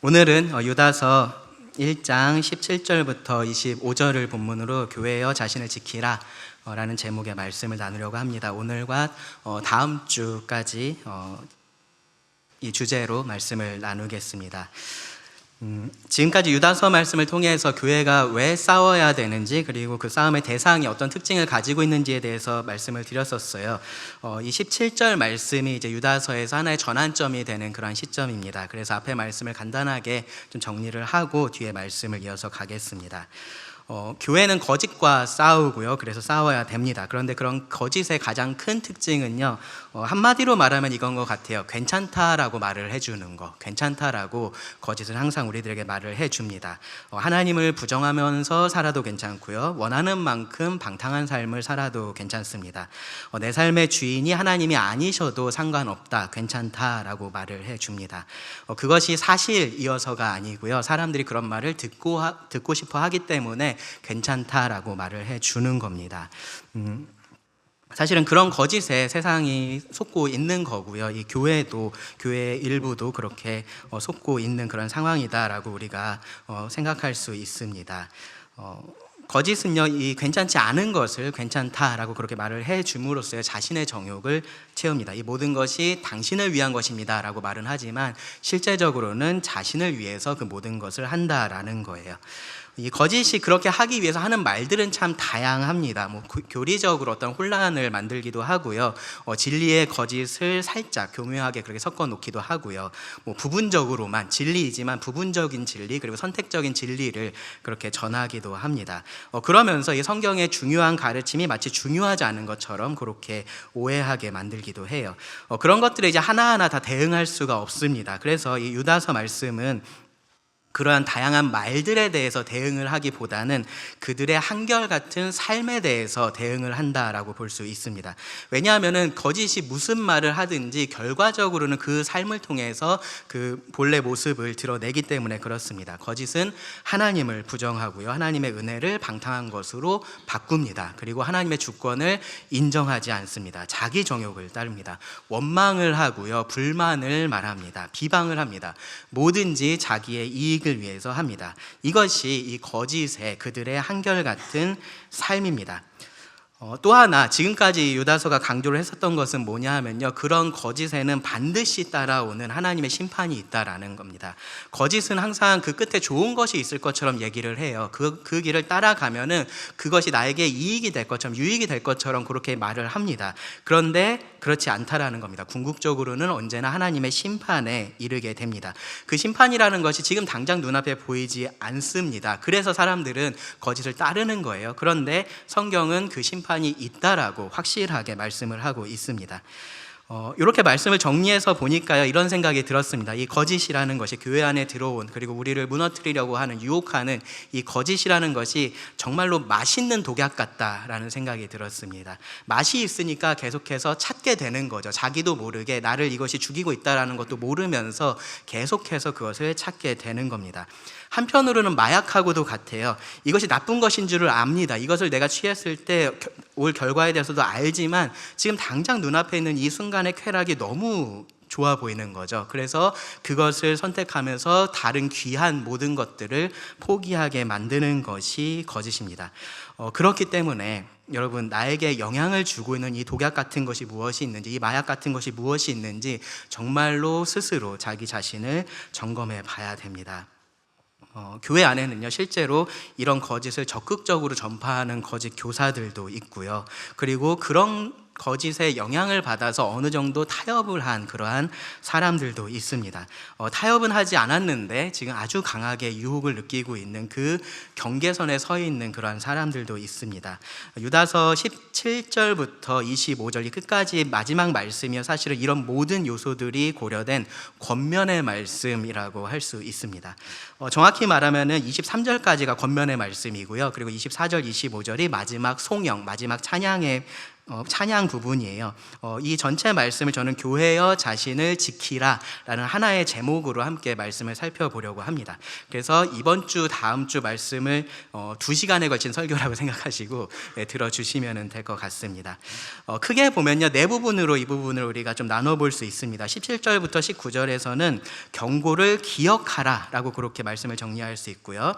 오늘은 유다서 1장 17절부터 25절을 본문으로 교회여 자신을 지키라 라는 제목의 말씀을 나누려고 합니다. 오늘과 다음 주까지 이 주제로 말씀을 나누겠습니다. 지금까지 유다서 말씀을 통해서 교회가 왜 싸워야 되는지, 그리고 그 싸움의 대상이 어떤 특징을 가지고 있는지에 대해서 말씀을 드렸었어요. 이 17절 말씀이 이제 유다서에서 하나의 전환점이 되는 그런 시점입니다. 그래서 앞에 말씀을 간단하게 좀 정리를 하고 뒤에 말씀을 이어서 가겠습니다. 교회는 거짓과 싸우고요. 그래서 싸워야 됩니다. 그런데 그런 거짓의 가장 큰 특징은요, 한마디로 말하면 이건 것 같아요. 괜찮다라고 말을 해주는 거. 괜찮다라고 거짓은 항상 우리들에게 말을 해줍니다. 하나님을 부정하면서 살아도 괜찮고요. 원하는 만큼 방탕한 삶을 살아도 괜찮습니다. 내 삶의 주인이 하나님이 아니셔도 상관없다. 괜찮다라고 말을 해줍니다. 그것이 사실이어서가 아니고요. 사람들이 그런 말을 듣고 싶어 하기 때문에 괜찮다라고 말을 해주는 겁니다. 사실은 그런 거짓에 세상이 속고 있는 거고요. 이 교회도, 교회의 일부도 그렇게 속고 있는 그런 상황이다라고 우리가 생각할 수 있습니다. 거짓은요, 이 괜찮지 않은 것을 괜찮다라고 그렇게 말을 해줌으로써 자신의 정욕을 채웁니다. 이 모든 것이 당신을 위한 것입니다 라고 말은 하지만 실제적으로는 자신을 위해서 그 모든 것을 한다라는 거예요. 이 거짓이 그렇게 하기 위해서 하는 말들은 참 다양합니다. 교리적으로 어떤 혼란을 만들기도 하고요. 진리의 거짓을 살짝 교묘하게 그렇게 섞어 놓기도 하고요. 부분적으로만 진리이지만 부분적인 진리, 그리고 선택적인 진리를 그렇게 전하기도 합니다. 그러면서 이 성경의 중요한 가르침이 마치 중요하지 않은 것처럼 그렇게 오해하게 만들기도 해요. 그런 것들에 이제 하나하나 다 대응할 수가 없습니다. 그래서 이 유다서 말씀은 그러한 다양한 말들에 대해서 대응을 하기보다는 그들의 한결같은 삶에 대해서 대응을 한다라고 볼 수 있습니다. 왜냐하면 거짓이 무슨 말을 하든지 결과적으로는 그 삶을 통해서 그 본래 모습을 드러내기 때문에 그렇습니다. 거짓은 하나님을 부정하고요, 하나님의 은혜를 방탕한 것으로 바꿉니다. 그리고 하나님의 주권을 인정하지 않습니다. 자기 정욕을 따릅니다. 원망을 하고요, 불만을 말합니다. 비방을 합니다. 뭐든지 자기의 이익을 위해서 합니다. 이것이 이 거짓의 그들의 한결같은 삶입니다. 또 하나 지금까지 유다서가 강조를 했었던 것은 뭐냐 하면요, 그런 거짓에는 반드시 따라오는 하나님의 심판이 있다라는 겁니다. 거짓은 항상 그 끝에 좋은 것이 있을 것처럼 얘기를 해요. 그 길을 따라가면은 그것이 나에게 이익이 될 것처럼, 유익이 될 것처럼 그렇게 말을 합니다. 그런데 그렇지 않다라는 겁니다. 궁극적으로는 언제나 하나님의 심판에 이르게 됩니다. 그 심판이라는 것이 지금 당장 눈앞에 보이지 않습니다. 그래서 사람들은 거짓을 따르는 거예요. 그런데 성경은 그 심판이 있다라고 확실하게 말씀을 하고 있습니다. 이렇게 말씀을 정리해서 보니까요, 이런 생각이 들었습니다. 이 거짓이라는 것이 교회 안에 들어온, 그리고 우리를 무너뜨리려고 하는, 유혹하는 이 거짓이라는 것이 정말로 맛있는 독약 같다라는 생각이 들었습니다. 맛이 있으니까 계속해서 찾게 되는 거죠. 자기도 모르게 나를 이것이 죽이고 있다라는 것도 모르면서 계속해서 그것을 찾게 되는 겁니다. 한편으로는 마약하고도 같아요. 이것이 나쁜 것인 줄을 압니다. 이것을 내가 취했을 때 올 결과에 대해서도 알지만 지금 당장 눈앞에 있는 이 순간의 쾌락이 너무 좋아 보이는 거죠. 그래서 그것을 선택하면서 다른 귀한 모든 것들을 포기하게 만드는 것이 거짓입니다. 그렇기 때문에 여러분, 나에게 영향을 주고 있는 이 독약 같은 것이 무엇이 있는지, 이 마약 같은 것이 무엇이 있는지 정말로 스스로 자기 자신을 점검해 봐야 됩니다. 교회 안에는요, 실제로 이런 거짓을 적극적으로 전파하는 거짓 교사들도 있고요. 그리고 그런 거짓에 영향을 받아서 어느 정도 타협을 한 그러한 사람들도 있습니다. 타협은 하지 않았는데 지금 아주 강하게 유혹을 느끼고 있는 그 경계선에 서 있는 그러한 사람들도 있습니다. 유다서 17절부터 25절 이 끝까지 마지막 말씀이요, 사실은 이런 모든 요소들이 고려된 권면의 말씀이라고 할 수 있습니다. 정확히 말하면 23절까지가 권면의 말씀이고요, 그리고 24절, 25절이 마지막 송영, 마지막 찬양의 찬양 부분이에요. 이 전체 말씀을 저는 교회여 자신을 지키라 라는 하나의 제목으로 함께 말씀을 살펴보려고 합니다. 그래서 이번 주 다음 주 말씀을 2시간에 걸친 설교라고 생각하시고 들어주시면 될 것 같습니다. 크게 보면요, 네 부분으로 이 부분을 우리가 좀 나눠볼 수 있습니다. 17절부터 19절에서는 경고를 기억하라 라고 그렇게 말씀을 정리할 수 있고요.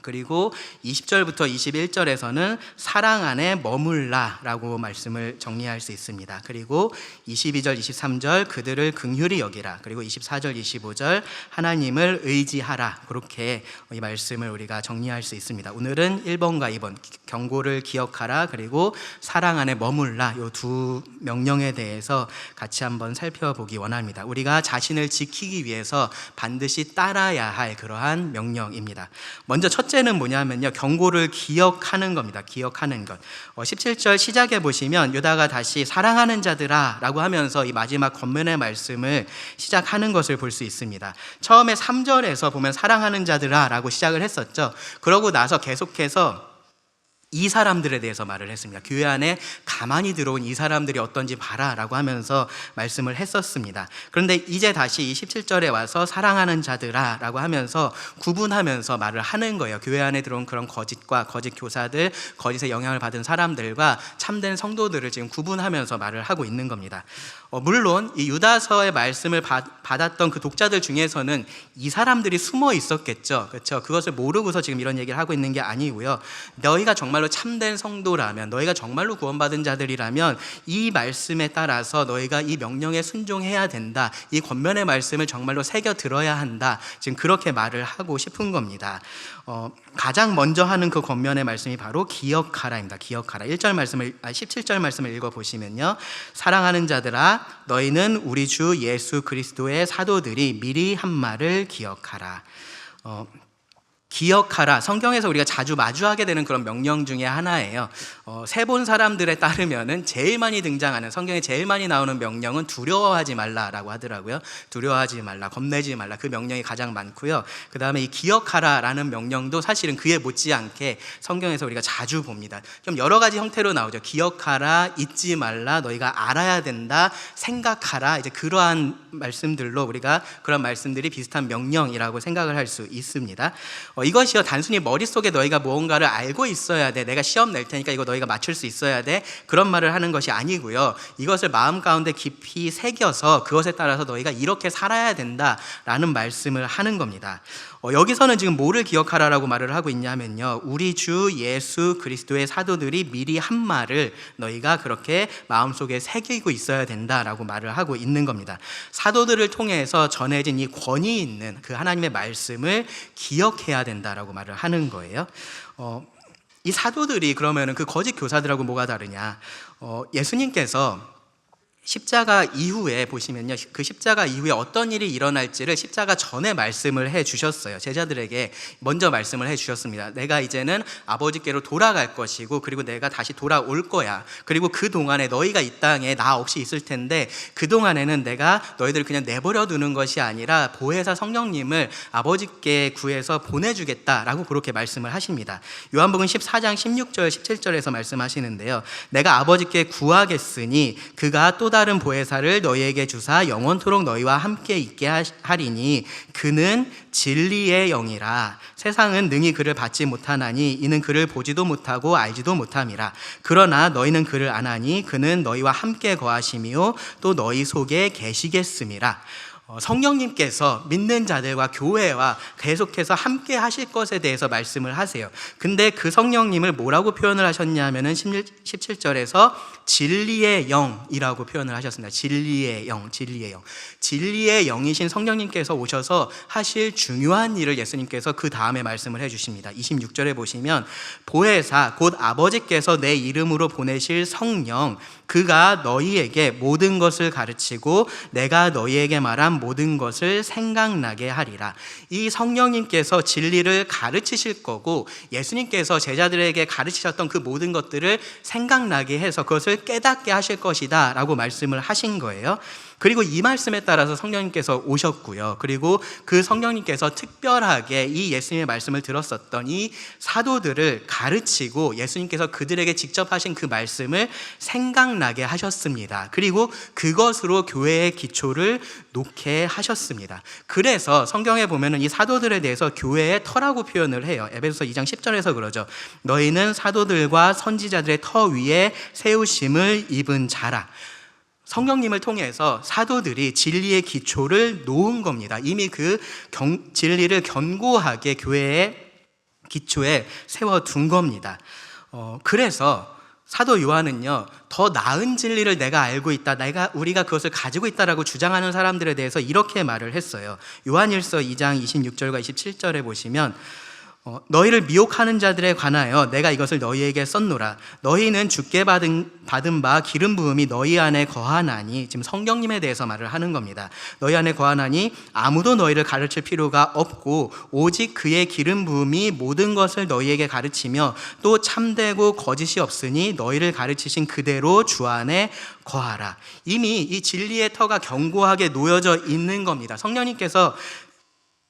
그리고 20절부터 21절에서는 사랑 안에 머물라 라고 말씀을 정리할 수 있습니다. 그리고 22절, 23절 그들을 긍휼히 여기라, 그리고 24절, 25절 하나님을 의지하라, 그렇게 이 말씀을 우리가 정리할 수 있습니다. 오늘은 1번과 2번 경고를 기억하라 그리고 사랑 안에 머물라, 이 두 명령에 대해서 같이 한번 살펴보기 원합니다. 우리가 자신을 지키기 위해서 반드시 따라야 할 그러한 명령입니다. 먼저 첫째는 뭐냐면요, 경고를 기억하는 겁니다. 기억하는 것. 17절 시작에 보시면 유다가 다시 사랑하는 자들아 라고 하면서 이 마지막 권면의 말씀을 시작하는 것을 볼 수 있습니다. 처음에 3절에서 보면 사랑하는 자들아 라고 시작을 했었죠. 그러고 나서 계속해서 이 사람들에 대해서 말을 했습니다. 교회 안에 가만히 들어온 이 사람들이 어떤지 봐라 라고 하면서 말씀을 했었습니다. 그런데 이제 다시 17절에 와서 사랑하는 자들아 라고 하면서 구분하면서 말을 하는 거예요. 교회 안에 들어온 그런 거짓과 거짓 교사들, 거짓의 영향을 받은 사람들과 참된 성도들을 지금 구분하면서 말을 하고 있는 겁니다. 물론 이 유다서의 말씀을 받았던 그 독자들 중에서는 이 사람들이 숨어 있었겠죠. 그렇죠? 그것을 모르고서 지금 이런 얘기를 하고 있는 게 아니고요. 너희가 정말로 참된 성도라면, 너희가 정말로 구원받은 자들이라면 이 말씀에 따라서 너희가 이 명령에 순종해야 된다, 이 권면의 말씀을 정말로 새겨 들어야 한다, 지금 그렇게 말을 하고 싶은 겁니다. 가장 먼저 하는 그 권면의 말씀이 바로 기억하라입니다. 기억하라. 17절 말씀을 읽어보시면요, 사랑하는 자들아 너희는 우리 주 예수 그리스도의 사도들이 미리 한 말을 기억하라. 기억하라, 성경에서 우리가 자주 마주하게 되는 그런 명령 중에 하나예요. 세본 사람들에 따르면은 제일 많이 등장하는, 성경에 제일 많이 나오는 명령은 두려워하지 말라라고 하더라고요. 두려워하지 말라, 겁내지 말라, 그 명령이 가장 많고요. 그 다음에 이 기억하라라는 명령도 사실은 그에 못지않게 성경에서 우리가 자주 봅니다. 좀 여러 가지 형태로 나오죠. 기억하라, 잊지 말라, 너희가 알아야 된다, 생각하라, 이제 그러한 말씀들로 우리가 그런 말씀들이 비슷한 명령이라고 생각을 할 수 있습니다. 이것이요, 단순히 머릿속에 너희가 무언가를 알고 있어야 돼, 내가 시험 낼 테니까 이거 너희가 맞출 수 있어야 돼, 그런 말을 하는 것이 아니고요, 이것을 마음 가운데 깊이 새겨서 그것에 따라서 너희가 이렇게 살아야 된다라는 말씀을 하는 겁니다. 여기서는 지금 뭐를 기억하라라고 말을 하고 있냐면요, 우리 주 예수 그리스도의 사도들이 미리 한 말을 너희가 그렇게 마음속에 새기고 있어야 된다라고 말을 하고 있는 겁니다. 사도들을 통해서 전해진 이 권위 있는 그 하나님의 말씀을 기억해야 된다라고 말을 하는 거예요. 이 사도들이 그러면은 그 거짓 교사들하고 뭐가 다르냐? 예수님께서 십자가 이후에 보시면요, 그 십자가 이후에 어떤 일이 일어날지를 십자가 전에 말씀을 해 주셨어요. 제자들에게 먼저 말씀을 해 주셨습니다. 내가 이제는 아버지께로 돌아갈 것이고, 그리고 내가 다시 돌아올 거야. 그리고 그 동안에 너희가 이 땅에 나 없이 있을 텐데, 그 동안에는 내가 너희들을 그냥 내버려 두는 것이 아니라 보혜사 성령님을 아버지께 구해서 보내주겠다라고 그렇게 말씀을 하십니다. 요한복음 14장 16절 17절에서 말씀하시는데요, 내가 아버지께 구하겠으니 그가 또 다른 보혜사를 너희에게 주사 영원토록 너희와 함께 있게 하리니 그는 진리의 영이라. 세상은 능히 그를 받지 못하나니 이는 그를 보지도 못하고 알지도 못함이라. 그러나 너희는 그를 아나니 그는 너희와 함께 거하시며 또 너희 속에 계시겠음이라. 성령님께서 믿는 자들과 교회와 계속해서 함께 하실 것에 대해서 말씀을 하세요. 근데 그 성령님을 뭐라고 표현을 하셨냐면은 17절에서 진리의 영이라고 표현을 하셨습니다. 진리의 영, 진리의 영. 진리의 영이신 성령님께서 오셔서 하실 중요한 일을 예수님께서 그 다음에 말씀을 해주십니다. 26절에 보시면 보혜사 곧 아버지께서 내 이름으로 보내실 성령, 그가 너희에게 모든 것을 가르치고 내가 너희에게 말한 모든 것을 생각나게 하리라. 이 성령님께서 진리를 가르치실 거고, 예수님께서 제자들에게 가르치셨던 그 모든 것들을 생각나게 해서 그것을 깨닫게 하실 것이다 라고 말씀을 하신 거예요. 그리고 이 말씀에 따라서 성령님께서 오셨고요. 그리고 그 성령님께서 특별하게 이 예수님의 말씀을 들었었던 이 사도들을 가르치고 예수님께서 그들에게 직접 하신 그 말씀을 생각나게 하셨습니다. 그리고 그것으로 교회의 기초를 놓게 하셨습니다. 그래서 성경에 보면은 이 사도들에 대해서 교회의 터라고 표현을 해요. 에베소서 2장 10절에서 그러죠. 너희는 사도들과 선지자들의 터 위에 세우심을 입은 자라. 성령님을 통해서 사도들이 진리의 기초를 놓은 겁니다. 이미 그 진리를 견고하게 교회의 기초에 세워둔 겁니다. 그래서 사도 요한은요, 더 나은 진리를 내가 알고 있다, 우리가 그것을 가지고 있다라고 주장하는 사람들에 대해서 이렇게 말을 했어요. 요한일서 2장 26절과 27절에 보시면 너희를 미혹하는 자들에 관하여 내가 이것을 너희에게 썼노라. 너희는 주께 받은 바 기름 부음이 너희 안에 거하나니, 지금 성령님에 대해서 말을 하는 겁니다. 너희 안에 거하나니 아무도 너희를 가르칠 필요가 없고 오직 그의 기름 부음이 모든 것을 너희에게 가르치며 또 참되고 거짓이 없으니 너희를 가르치신 그대로 주 안에 거하라. 이미 이 진리의 터가 견고하게 놓여져 있는 겁니다. 성령님께서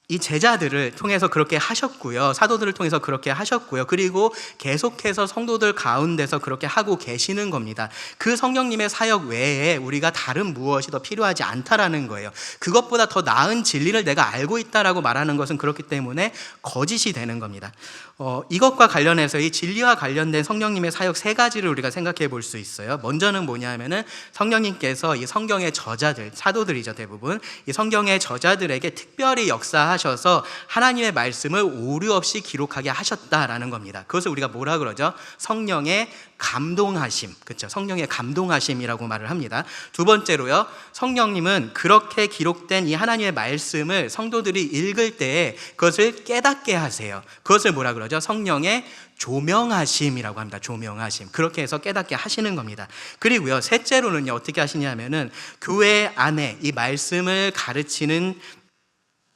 이 제자들을 통해서 그렇게 하셨고요. 사도들을 통해서 그렇게 하셨고요. 그리고 계속해서 성도들 가운데서 그렇게 하고 계시는 겁니다. 그 성령님의 사역 외에 우리가 다른 무엇이 더 필요하지 않다라는 거예요. 그것보다 더 나은 진리를 내가 알고 있다라고 말하는 것은 그렇기 때문에 거짓이 되는 겁니다. 이것과 관련해서 이 진리와 관련된 성령님의 사역 세 가지를 우리가 생각해 볼 수 있어요. 먼저는 뭐냐면은 성령님께서 이 성경의 저자들, 사도들이죠, 대부분. 이 성경의 저자들에게 특별히 역사하셔서 하나님의 말씀을 오류 없이 기록하게 하셨다라는 겁니다. 그것을 우리가 뭐라 그러죠? 성령의 감동하심. 그렇죠? 성령의 감동하심이라고 말을 합니다. 두 번째로요, 성령님은 그렇게 기록된 이 하나님의 말씀을 성도들이 읽을 때에 그것을 깨닫게 하세요. 그것을 뭐라 그러죠? 성령의 조명하심이라고 합니다. 조명하심. 그렇게 해서 깨닫게 하시는 겁니다. 그리고요, 셋째로는요, 어떻게 하시냐면은 교회 안에 이 말씀을 가르치는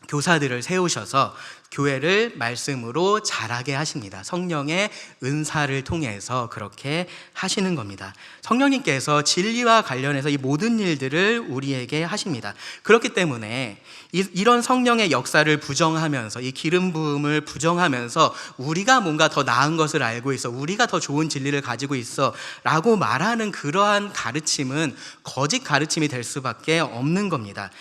교사들을 세우셔서 교회를 말씀으로 자라게 하십니다. 성령의 은사를 통해서 그렇게 하시는 겁니다. 성령님께서 진리와 관련해서 이 모든 일들을 우리에게 하십니다. 그렇기 때문에 이런 성령의 역사를 부정하면서, 이 기름 부음을 부정하면서 우리가 뭔가 더 나은 것을 알고 있어, 우리가 더 좋은 진리를 가지고 있어 라고 말하는 그러한 가르침은 거짓 가르침이 될 수밖에 없는 겁니다.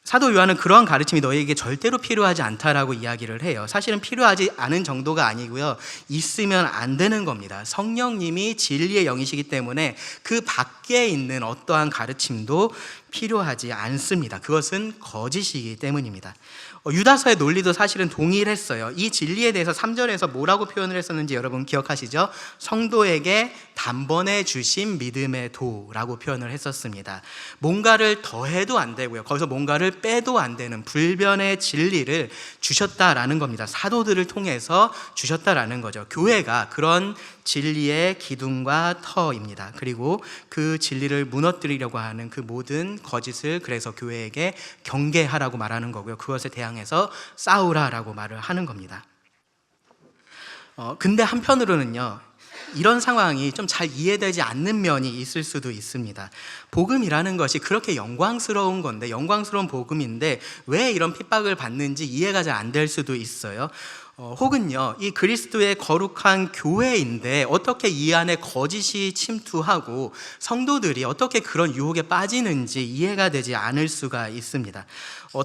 사도 요한은 그러한 가르침이 너희에게 절대로 필요하지 않다라고 이야기를 해요. 사실은 필요하지 않은 정도가 아니고요, 있으면 안 되는 겁니다. 성령님이 진리의 영이시기 때문에 그 밖에 있는 어떠한 가르침도 필요하지 않습니다. 그것은 거짓이기 때문입니다. 유다서의 논리도 사실은 동일했어요. 이 진리에 대해서 3절에서 뭐라고 표현을 했었는지 여러분 기억하시죠? 성도에게 단번에 주신 믿음의 도라고 표현을 했었습니다. 뭔가를 더해도 안 되고요, 거기서 뭔가를 빼도 안 되는 불변의 진리를 주셨다라는 겁니다. 사도들을 통해서 주셨다라는 거죠. 교회가 그런 진리의 기둥과 터입니다. 그리고 그 진리를 무너뜨리려고 하는 그 모든 거짓을 그래서 교회에게 경계하라고 말하는 거고요, 그것에 대항해서 싸우라라고 말을 하는 겁니다. 근데 한편으로는요, 이런 상황이 좀 잘 이해되지 않는 면이 있을 수도 있습니다. 복음이라는 것이 그렇게 영광스러운 건데, 영광스러운 복음인데 왜 이런 핍박을 받는지 이해가 잘 안 될 수도 있어요. 혹은요, 이 그리스도의 거룩한 교회인데 어떻게 이 안에 거짓이 침투하고 성도들이 어떻게 그런 유혹에 빠지는지 이해가 되지 않을 수가 있습니다.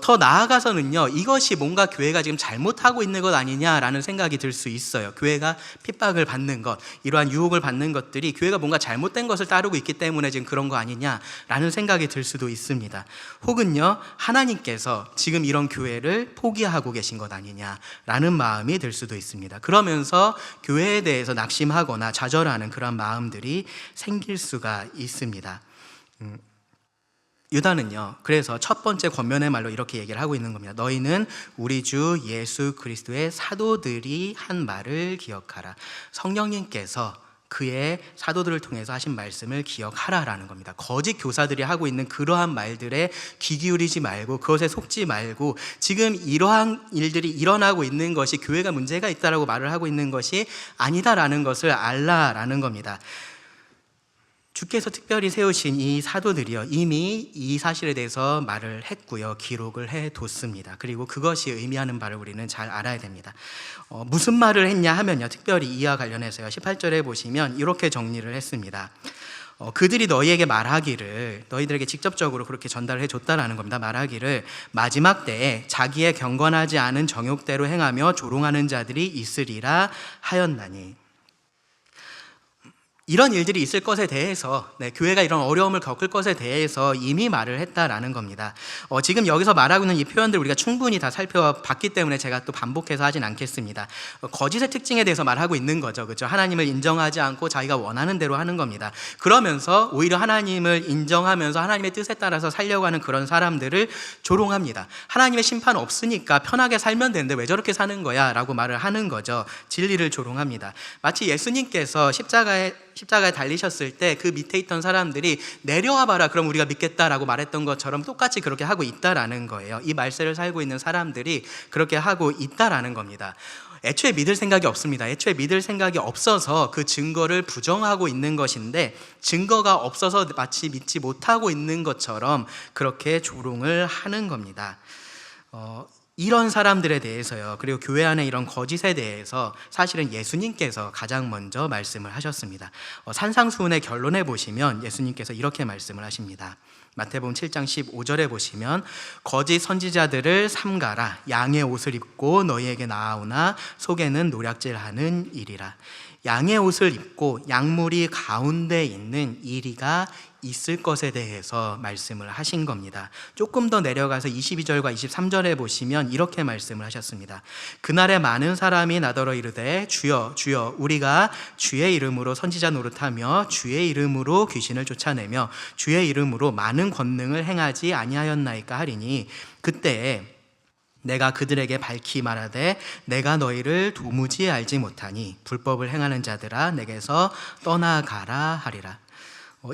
더 나아가서는요, 이것이 뭔가 교회가 지금 잘못하고 있는 것 아니냐라는 생각이 들 수 있어요. 교회가 핍박을 받는 것, 이러한 유혹을 받는 것들이 교회가 뭔가 잘못된 것을 따르고 있기 때문에 지금 그런 거 아니냐라는 생각이 들 수도 있습니다. 혹은요, 하나님께서 지금 이런 교회를 포기하고 계신 것 아니냐라는 마음이 들 수도 있습니다. 그러면서 교회에 대해서 낙심하거나 좌절하는 그런 마음들이 생길 수가 있습니다. 유다는요, 그래서 첫 번째 권면의 말로 이렇게 얘기를 하고 있는 겁니다. 너희는 우리 주 예수 그리스도의 사도들이 한 말을 기억하라. 성령님께서 그의 사도들을 통해서 하신 말씀을 기억하라라는 겁니다. 거짓 교사들이 하고 있는 그러한 말들에 귀 기울이지 말고 그것에 속지 말고 지금 이러한 일들이 일어나고 있는 것이 교회가 문제가 있다라고 말을 하고 있는 것이 아니다라는 것을 알라라는 겁니다. 주께서 특별히 세우신 이 사도들이요, 이미 이 사실에 대해서 말을 했고요, 기록을 해뒀습니다. 그리고 그것이 의미하는 바를 우리는 잘 알아야 됩니다. 무슨 말을 했냐 하면요, 특별히 이와 관련해서요, 18절에 보시면 이렇게 정리를 했습니다. 그들이 너희에게 말하기를, 너희들에게 직접적으로 그렇게 전달해 줬다라는 겁니다. 말하기를 마지막 때에 자기의 경건하지 않은 정욕대로 행하며 조롱하는 자들이 있으리라 하였나니. 이런 일들이 있을 것에 대해서, 교회가 이런 어려움을 겪을 것에 대해서 이미 말을 했다라는 겁니다. 지금 여기서 말하고 있는 이 표현들 우리가 충분히 다 살펴봤기 때문에 제가 또 반복해서 하진 않겠습니다. 거짓의 특징에 대해서 말하고 있는 거죠, 그렇죠? 하나님을 인정하지 않고 자기가 원하는 대로 하는 겁니다. 그러면서 오히려 하나님을 인정하면서 하나님의 뜻에 따라서 살려고 하는 그런 사람들을 조롱합니다. 하나님의 심판 없으니까 편하게 살면 되는데 왜 저렇게 사는 거야? 라고 말을 하는 거죠. 진리를 조롱합니다. 마치 예수님께서 십자가에 달리셨을 때 그 밑에 있던 사람들이 내려와 봐라, 그럼 우리가 믿겠다라고 말했던 것처럼 똑같이 그렇게 하고 있다라는 거예요. 이 말세를 살고 있는 사람들이 그렇게 하고 있다라는 겁니다. 애초에 믿을 생각이 없습니다. 애초에 믿을 생각이 없어서 그 증거를 부정하고 있는 것인데, 증거가 없어서 마치 믿지 못하고 있는 것처럼 그렇게 조롱을 하는 겁니다. 이런 사람들에 대해서요, 그리고 교회 안에 이런 거짓에 대해서 사실은 예수님께서 가장 먼저 말씀을 하셨습니다. 산상수훈의 결론에 보시면 예수님께서 이렇게 말씀을 하십니다. 마태복음 7장 15절에 보시면 거짓 선지자들을 삼가라. 양의 옷을 입고 너희에게 나아오나 속에는 노략질하는 이리라. 양의 옷을 입고 양무리 가운데 있는 이리가 있을 것에 대해서 말씀을 하신 겁니다. 조금 더 내려가서 22절과 23절에 보시면 이렇게 말씀을 하셨습니다. 그날에 많은 사람이 나더러 이르되 주여 주여 우리가 주의 이름으로 선지자 노릇하며 주의 이름으로 귀신을 쫓아내며 주의 이름으로 많은 권능을 행하지 아니하였나이까 하리니 그때에 내가 그들에게 밝히 말하되 내가 너희를 도무지 알지 못하니 불법을 행하는 자들아 내게서 떠나가라 하리라.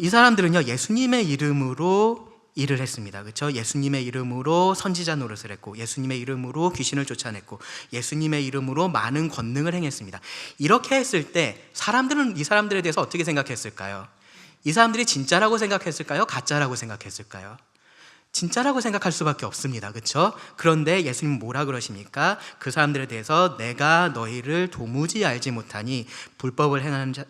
이 사람들은요, 예수님의 이름으로 일을 했습니다. 그렇죠? 예수님의 이름으로 선지자 노릇을 했고, 예수님의 이름으로 귀신을 쫓아냈고, 예수님의 이름으로 많은 권능을 행했습니다. 이렇게 했을 때 사람들은 이 사람들에 대해서 어떻게 생각했을까요? 이 사람들이 진짜라고 생각했을까요? 가짜라고 생각했을까요? 진짜라고 생각할 수밖에 없습니다. 그렇죠? 그런데 예수님은 뭐라 그러십니까? 그 사람들에 대해서 내가 너희를 도무지 알지 못하니 불법을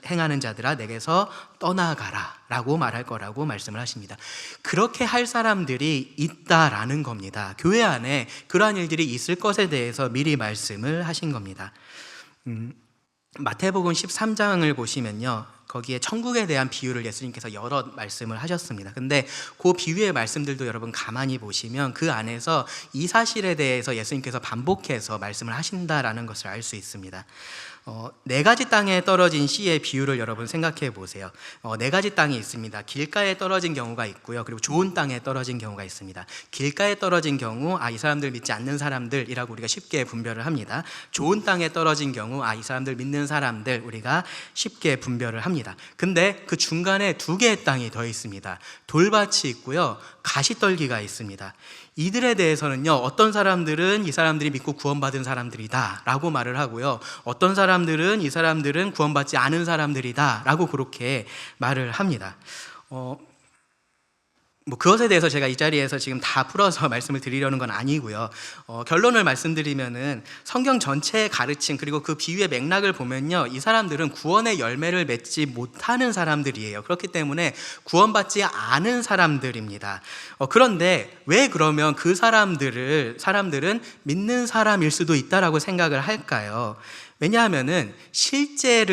행하는 자들아 내게서 떠나가라 라고 말할 거라고 말씀을 하십니다. 그렇게 할 사람들이 있다라는 겁니다. 교회 안에 그러한 일들이 있을 것에 대해서 미리 말씀을 하신 겁니다. 마태복음 13장을 보시면요, 거기에 천국에 대한 비유를 예수님께서 여러 말씀을 하셨습니다. 근데 그 비유의 말씀들도 여러분 가만히 보시면 그 안에서 이 사실에 대해서 예수님께서 반복해서 말씀을 하신다라는 것을 알 수 있습니다. 네 가지 땅에 떨어진 씨의 비유를 여러분 생각해 보세요. 네 가지 땅이 있습니다. 길가에 떨어진 경우가 있고요, 그리고 좋은 땅에 떨어진 경우가 있습니다. 길가에 떨어진 경우 이 사람들 믿지 않는 사람들이라고 우리가 쉽게 분별을 합니다. 좋은 땅에 떨어진 경우 이 사람들 믿는 사람들 우리가 쉽게 분별을 합니다. 근데 그 중간에 두 개의 땅이 더 있습니다. 돌밭이 있고요, 가시떨기가 있습니다. 이들에 대해서는요, 어떤 사람들은 이 사람들이 믿고 구원받은 사람들이다 라고 말을 하고요, 어떤 사람들은 이 사람들은 구원받지 않은 사람들이다 라고 그렇게 말을 합니다. 그것에 대해서 제가 이 자리에서 지금 다 풀어서 말씀을 드리려는 건 아니고요. 결론을 말씀드리면은 성경 전체의 가르침 그리고 그 비유의 맥락을 보면요, 이 사람들은 구원의 열매를 맺지 못하는 사람들이에요. 그렇기 때문에 구원받지 않은 사람들입니다. 그런데 왜 그러면 그 사람들은 믿는 사람일 수도 있다라고 생각을 할까요? 왜냐하면은 실제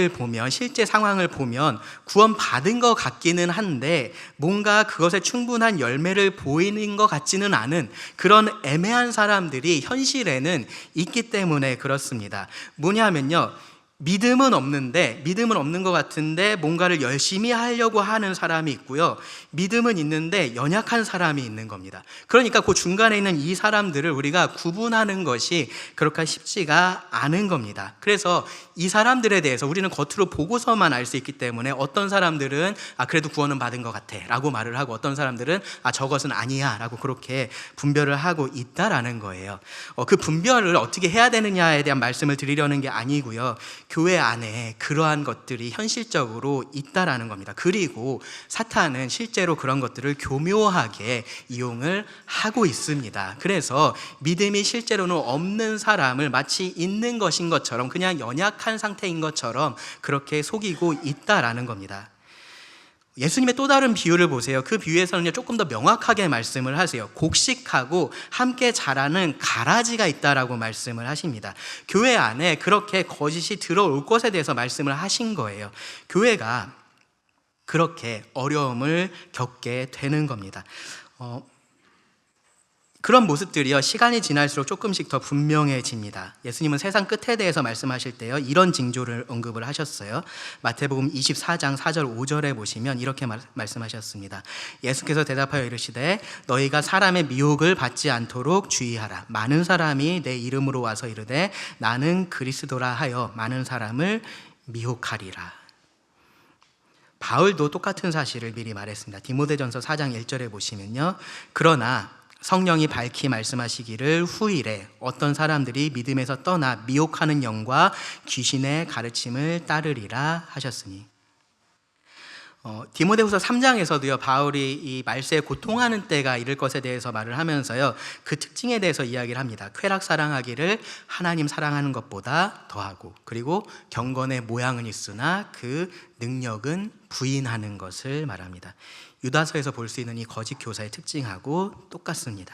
상황을 보면 구원받은 것 같기는 한데 뭔가 그것에 충분한 열매를 보이는 것 같지는 않은 그런 애매한 사람들이 현실에는 있기 때문에 그렇습니다. 뭐냐면요, 믿음은 없는 것 같은데 뭔가를 열심히 하려고 하는 사람이 있고요, 믿음은 있는데 연약한 사람이 있는 겁니다. 그러니까 그 중간에 있는 이 사람들을 우리가 구분하는 것이 그렇게 쉽지가 않은 겁니다. 그래서 이 사람들에 대해서 우리는 겉으로 보고서만 알 수 있기 때문에 어떤 사람들은 그래도 구원은 받은 것 같아 라고 말을 하고, 어떤 사람들은 저것은 아니야 라고 그렇게 분별을 하고 있다라는 거예요. 그 분별을 어떻게 해야 되느냐에 대한 말씀을 드리려는 게 아니고요, 교회 안에 그러한 것들이 현실적으로 있다라는 겁니다. 그리고 사탄은 실제로 그런 것들을 교묘하게 이용을 하고 있습니다. 그래서 믿음이 실제로는 없는 사람을 마치 있는 것인 것처럼, 그냥 연약한 상태인 것처럼 그렇게 속이고 있다라는 겁니다. 예수님의 또 다른 비유를 보세요. 그 비유에서는 조금 더 명확하게 말씀을 하세요. 곡식하고 함께 자라는 가라지가 있다라고 말씀을 하십니다. 교회 안에 그렇게 거짓이 들어올 것에 대해서 말씀을 하신 거예요. 교회가 그렇게 어려움을 겪게 되는 겁니다. 그런 모습들이요, 시간이 지날수록 조금씩 더 분명해집니다. 예수님은 세상 끝에 대해서 말씀하실 때요, 이런 징조를 언급을 하셨어요. 마태복음 24장 4절 5절에 보시면 이렇게 말씀하셨습니다. 예수께서 대답하여 이르시되 너희가 사람의 미혹을 받지 않도록 주의하라. 많은 사람이 내 이름으로 와서 이르되 나는 그리스도라 하여 많은 사람을 미혹하리라. 바울도 똑같은 사실을 미리 말했습니다. 디모데전서 4장 1절에 보시면요, 그러나 성령이 밝히 말씀하시기를 후일에 어떤 사람들이 믿음에서 떠나 미혹하는 영과 귀신의 가르침을 따르리라 하셨으니. 디모데후서 3장에서도요, 바울이 이 말세에 고통하는 때가 이를 것에 대해서 말을 하면서요, 그 특징에 대해서 이야기를 합니다. 쾌락 사랑하기를 하나님 사랑하는 것보다 더하고, 그리고 경건의 모양은 있으나 그 능력은 부인하는 것을 말합니다. 유다서에서 볼 수 있는 이 거짓 교사의 특징하고 똑같습니다.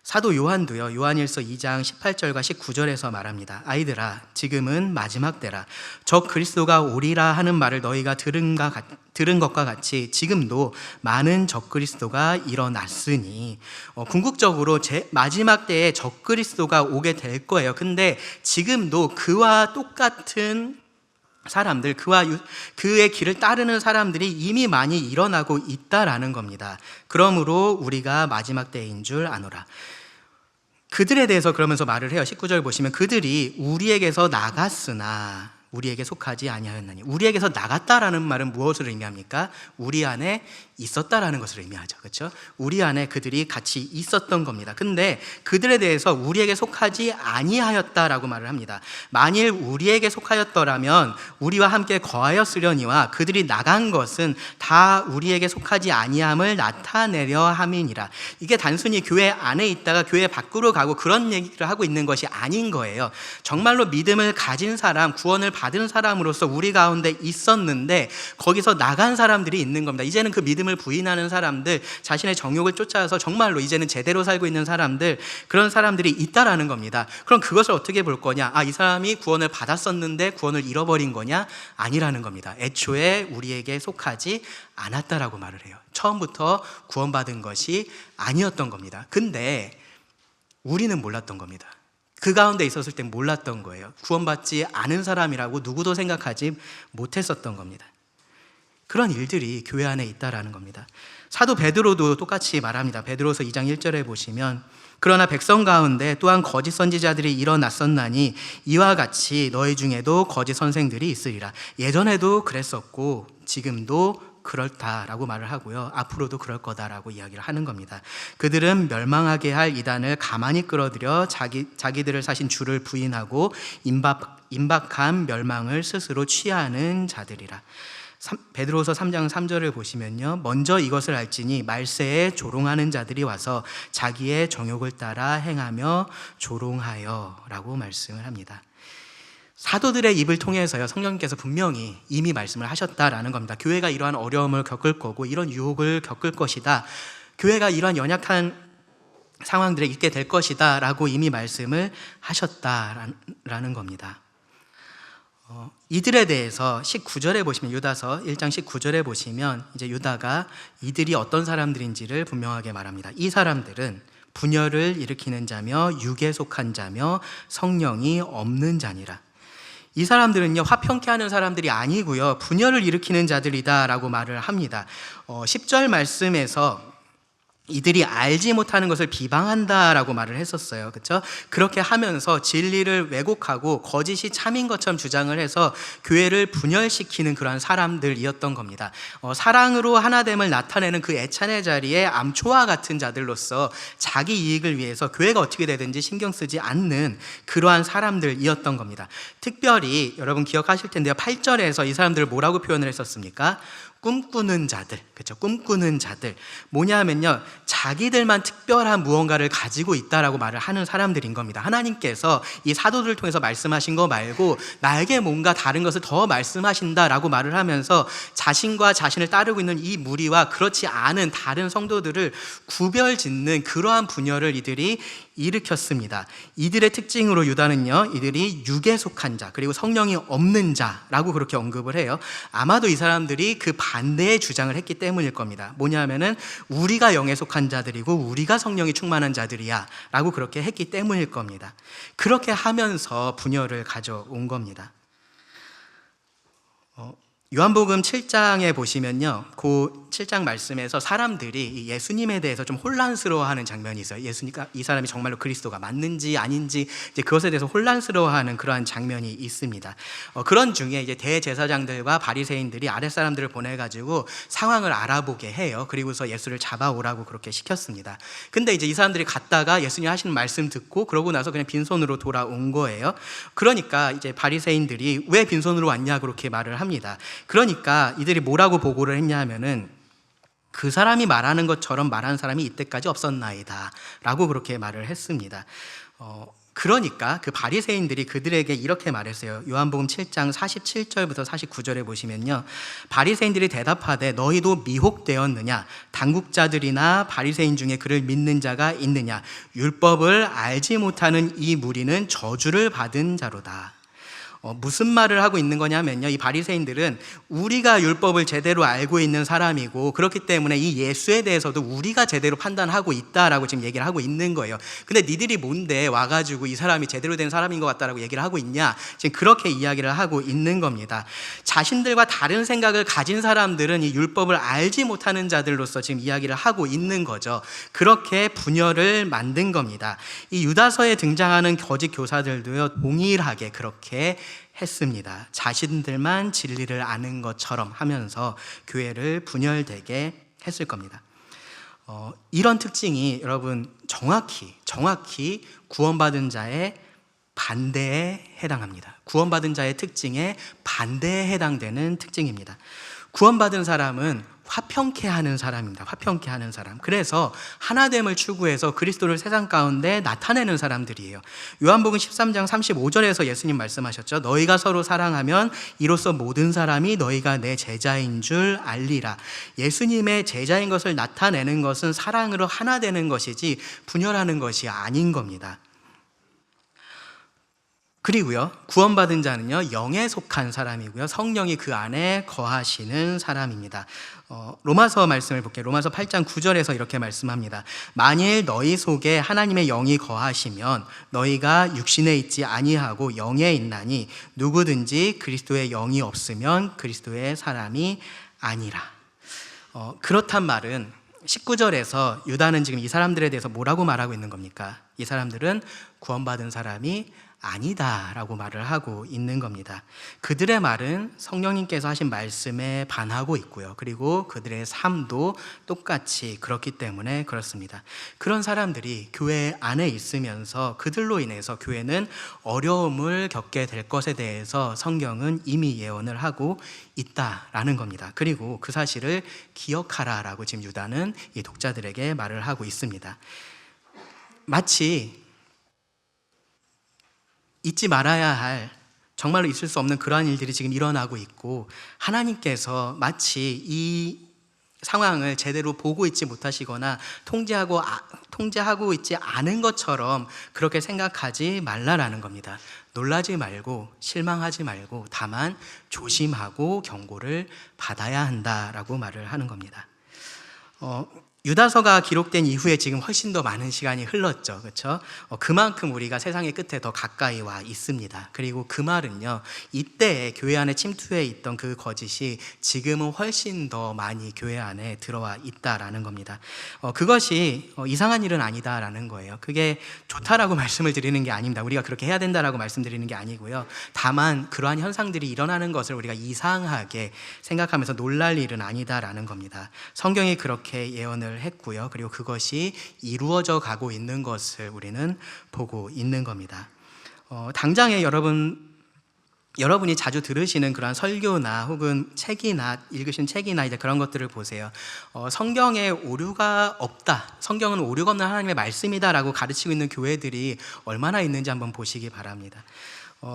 사도 요한도요, 요한일서 2장 18절과 19절에서 말합니다. 아이들아, 지금은 마지막 때라. 적 그리스도가 오리라 하는 말을 너희가 들은 것과 같이 지금도 많은 적 그리스도가 일어났으니, 궁극적으로 마지막 때에 적 그리스도가 오게 될 거예요. 근데 지금도 그와 똑같은 사람들, 그의 길을 따르는 사람들이 이미 많이 일어나고 있다라는 겁니다. 그러므로 우리가 마지막 때인 줄 아노라. 그들에 대해서 그러면서 말을 해요. 19절 보시면 그들이 우리에게서 나갔으나 우리에게 속하지 아니하였나니. 우리에게서 나갔다라는 말은 무엇을 의미합니까? 우리 안에 있었다라는 것을 의미하죠. 그렇죠? 우리 안에 그들이 같이 있었던 겁니다. 근데 그들에 대해서 우리에게 속하지 아니하였다라고 말을 합니다. 만일 우리에게 속하였더라면 우리와 함께 거하였으려니와 그들이 나간 것은 다 우리에게 속하지 아니함을 나타내려 함이니라. 이게 단순히 교회 안에 있다가 교회 밖으로 가고 그런 얘기를 하고 있는 것이 아닌 거예요. 정말로 믿음을 가진 사람, 구원을 받은 사람으로서 우리 가운데 있었는데 거기서 나간 사람들이 있는 겁니다. 이제는 그 믿음을 부인하는 사람들, 자신의 정욕을 쫓아서 정말로 이제는 제대로 살고 있는 사람들, 그런 사람들이 있다라는 겁니다. 그럼 그것을 어떻게 볼 거냐? 이 사람이 구원을 받았었는데 구원을 잃어버린 거냐? 아니라는 겁니다. 애초에 우리에게 속하지 않았다라고 말을 해요. 처음부터 구원받은 것이 아니었던 겁니다. 근데 우리는 몰랐던 겁니다. 그 가운데 있었을 땐 몰랐던 거예요. 구원받지 않은 사람이라고 누구도 생각하지 못했었던 겁니다. 그런 일들이 교회 안에 있다라는 겁니다. 사도 베드로도 똑같이 말합니다. 베드로서 2장 1절에 보시면 그러나 백성 가운데 또한 거짓 선지자들이 일어났었나니 이와 같이 너희 중에도 거짓 선생들이 있으리라. 예전에도 그랬었고 지금도 그렇다라고 말을 하고요, 앞으로도 그럴 거다라고 이야기를 하는 겁니다. 그들은 멸망하게 할 이단을 가만히 끌어들여 자기들을 사신 주를 부인하고 임박한 멸망을 스스로 취하는 자들이라. 베드로서 3장 3절을 보시면요, 먼저 이것을 알지니 말세에 조롱하는 자들이 와서 자기의 정욕을 따라 행하며 조롱하여 라고 말씀을 합니다. 사도들의 입을 통해서요, 성령님께서 분명히 이미 말씀을 하셨다라는 겁니다. 교회가 이러한 어려움을 겪을 거고 이런 유혹을 겪을 것이다, 교회가 이러한 연약한 상황들에 있게 될 것이다 라고 이미 말씀을 하셨다라는 겁니다. 이들에 대해서 19절에 보시면, 유다서 1장 19절에 보시면 이제 유다가 이들이 어떤 사람들인지를 분명하게 말합니다. 이 사람들은 분열을 일으키는 자며 육에 속한 자며 성령이 없는 자니라. 이 사람들은요, 화평케 하는 사람들이 아니고요, 분열을 일으키는 자들이다 라고 말을 합니다. 10절 말씀에서 이들이 알지 못하는 것을 비방한다라고 말을 했었어요. 그렇죠? 그렇게 하면서 진리를 왜곡하고 거짓이 참인 것처럼 주장을 해서 교회를 분열시키는 그러한 사람들이었던 겁니다. 사랑으로 하나됨을 나타내는 그 애찬의 자리에 암초와 같은 자들로서 자기 이익을 위해서 교회가 어떻게 되든지 신경 쓰지 않는 그러한 사람들이었던 겁니다. 특별히 여러분 기억하실 텐데요. 8절에서 이 사람들을 뭐라고 표현을 했었습니까? 꿈꾸는 자들, 그렇죠? 꿈꾸는 자들. 뭐냐면요, 자기들만 특별한 무언가를 가지고 있다라고 말을 하는 사람들인 겁니다. 하나님께서 이 사도들을 통해서 말씀하신 거 말고 나에게 뭔가 다른 것을 더 말씀하신다라고 말을 하면서 자신과 자신을 따르고 있는 이 무리와 그렇지 않은 다른 성도들을 구별짓는 그러한 분열을 이들이 일으켰습니다. 이들의 특징으로 유다는요, 이들이 육에 속한 자, 그리고 성령이 없는 자라고 그렇게 언급을 해요. 아마도 이 사람들이 그 반대의 주장을 했기 때문일 겁니다. 뭐냐면은 우리가 영에 속한 자들이고 우리가 성령이 충만한 자들이야 라고 그렇게 했기 때문일 겁니다. 그렇게 하면서 분열을 가져온 겁니다. 요한복음 7장에 보시면요, 그 7장 말씀에서 사람들이 예수님에 대해서 좀 혼란스러워하는 장면이 있어요. 예수님과 이 사람이 정말로 그리스도가 맞는지 아닌지 이제 그것에 대해서 혼란스러워하는 그러한 장면이 있습니다. 그런 중에 이제 대제사장들과 바리새인들이 아랫사람들을 보내가지고 상황을 알아보게 해요. 그리고서 예수를 잡아오라고 그렇게 시켰습니다. 근데 이제 이 사람들이 갔다가 예수님 하시는 말씀 듣고 그러고 나서 그냥 빈손으로 돌아온 거예요. 그러니까 이제 바리새인들이 왜 빈손으로 왔냐 그렇게 말을 합니다. 그러니까 이들이 뭐라고 보고를 했냐 하면은 그 사람이 말하는 것처럼 말하는 사람이 이때까지 없었나이다 라고 그렇게 말을 했습니다. 그러니까 그 바리새인들이 그들에게 이렇게 말했어요. 요한복음 7장 47절부터 49절에 보시면요, 바리새인들이 대답하되 너희도 미혹되었느냐? 당국자들이나 바리새인 중에 그를 믿는 자가 있느냐? 율법을 알지 못하는 이 무리는 저주를 받은 자로다. 무슨 말을 하고 있는 거냐면요, 이 바리새인들은 우리가 율법을 제대로 알고 있는 사람이고 그렇기 때문에 이 예수에 대해서도 우리가 제대로 판단하고 있다라고 지금 얘기를 하고 있는 거예요. 근데 니들이 뭔데 와가지고 이 사람이 제대로 된 사람인 것 같다라고 얘기를 하고 있냐? 지금 그렇게 이야기를 하고 있는 겁니다. 자신들과 다른 생각을 가진 사람들은 이 율법을 알지 못하는 자들로서 지금 이야기를 하고 있는 거죠. 그렇게 분열을 만든 겁니다. 이 유다서에 등장하는 거짓 교사들도요, 동일하게 그렇게 했습니다. 자신들만 진리를 아는 것처럼 하면서 교회를 분열되게 했을 겁니다. 이런 특징이 여러분 정확히 구원받은 자의 반대에 해당합니다. 구원받은 자의 특징에 반대에 해당되는 특징입니다. 구원받은 사람은 화평케 하는 사람입니다. 화평케 하는 사람. 그래서 하나됨을 추구해서 그리스도를 세상 가운데 나타내는 사람들이에요. 요한복음 13장 35절에서 예수님 말씀하셨죠. 너희가 서로 사랑하면 이로써 모든 사람이 너희가 내 제자인 줄 알리라. 예수님의 제자인 것을 나타내는 것은 사랑으로 하나 되는 것이지 분열하는 것이 아닌 겁니다. 그리고요, 구원받은 자는요, 영에 속한 사람이고요, 성령이 그 안에 거하시는 사람입니다. 로마서 말씀을 볼게요. 로마서 8장 9절에서 이렇게 말씀합니다. 만일 너희 속에 하나님의 영이 거하시면 너희가 육신에 있지 아니하고 영에 있나니 누구든지 그리스도의 영이 없으면 그리스도의 사람이 아니라. 그렇단 말은 19절에서 유다는 지금 이 사람들에 대해서 뭐라고 말하고 있는 겁니까? 이 사람들은 구원받은 사람이 아니다라고 말을 하고 있는 겁니다. 그들의 말은 성령님께서 하신 말씀에 반하고 있고요. 그리고 그들의 삶도 똑같이 그렇기 때문에 그렇습니다. 그런 사람들이 교회 안에 있으면서 그들로 인해서 교회는 어려움을 겪게 될 것에 대해서 성경은 이미 예언을 하고 있다라는 겁니다. 그리고 그 사실을 기억하라라고 지금 유다는 이 독자들에게 말을 하고 있습니다. 마치 잊지 말아야 할, 정말로 있을 수 없는 그러한 일들이 지금 일어나고 있고 하나님께서 마치 이 상황을 제대로 보고 있지 못하시거나 통제하고 있지 않은 것처럼 그렇게 생각하지 말라라는 겁니다. 놀라지 말고 실망하지 말고 다만 조심하고 경고를 받아야 한다라고 말을 하는 겁니다. 유다서가 기록된 이후에 지금 훨씬 더 많은 시간이 흘렀죠. 그렇죠? 그만큼 우리가 세상의 끝에 더 가까이 와 있습니다. 그리고 그 말은요, 이때에 교회 안에 침투해 있던 그 거짓이 지금은 훨씬 더 많이 교회 안에 들어와 있다라는 겁니다. 그것이 이상한 일은 아니다라는 거예요. 그게 좋다라고 말씀을 드리는 게 아닙니다. 우리가 그렇게 해야 된다라고 말씀드리는 게 아니고요. 다만 그러한 현상들이 일어나는 것을 우리가 이상하게 생각하면서 놀랄 일은 아니다라는 겁니다. 성경이 그렇게 예언을 했고요. 그리고 그것이 이루어져 가고 있는 것을 우리는 보고 있는 겁니다. 당장에 여러분이 자주 들으시는 그런 설교나 혹은 책이나 읽으신 책이나 이제 그런 것들을 보세요. 성경에 오류가 없다, 성경은 오류가 없는 하나님의 말씀이다라고 가르치고 있는 교회들이 얼마나 있는지 한번 보시기 바랍니다.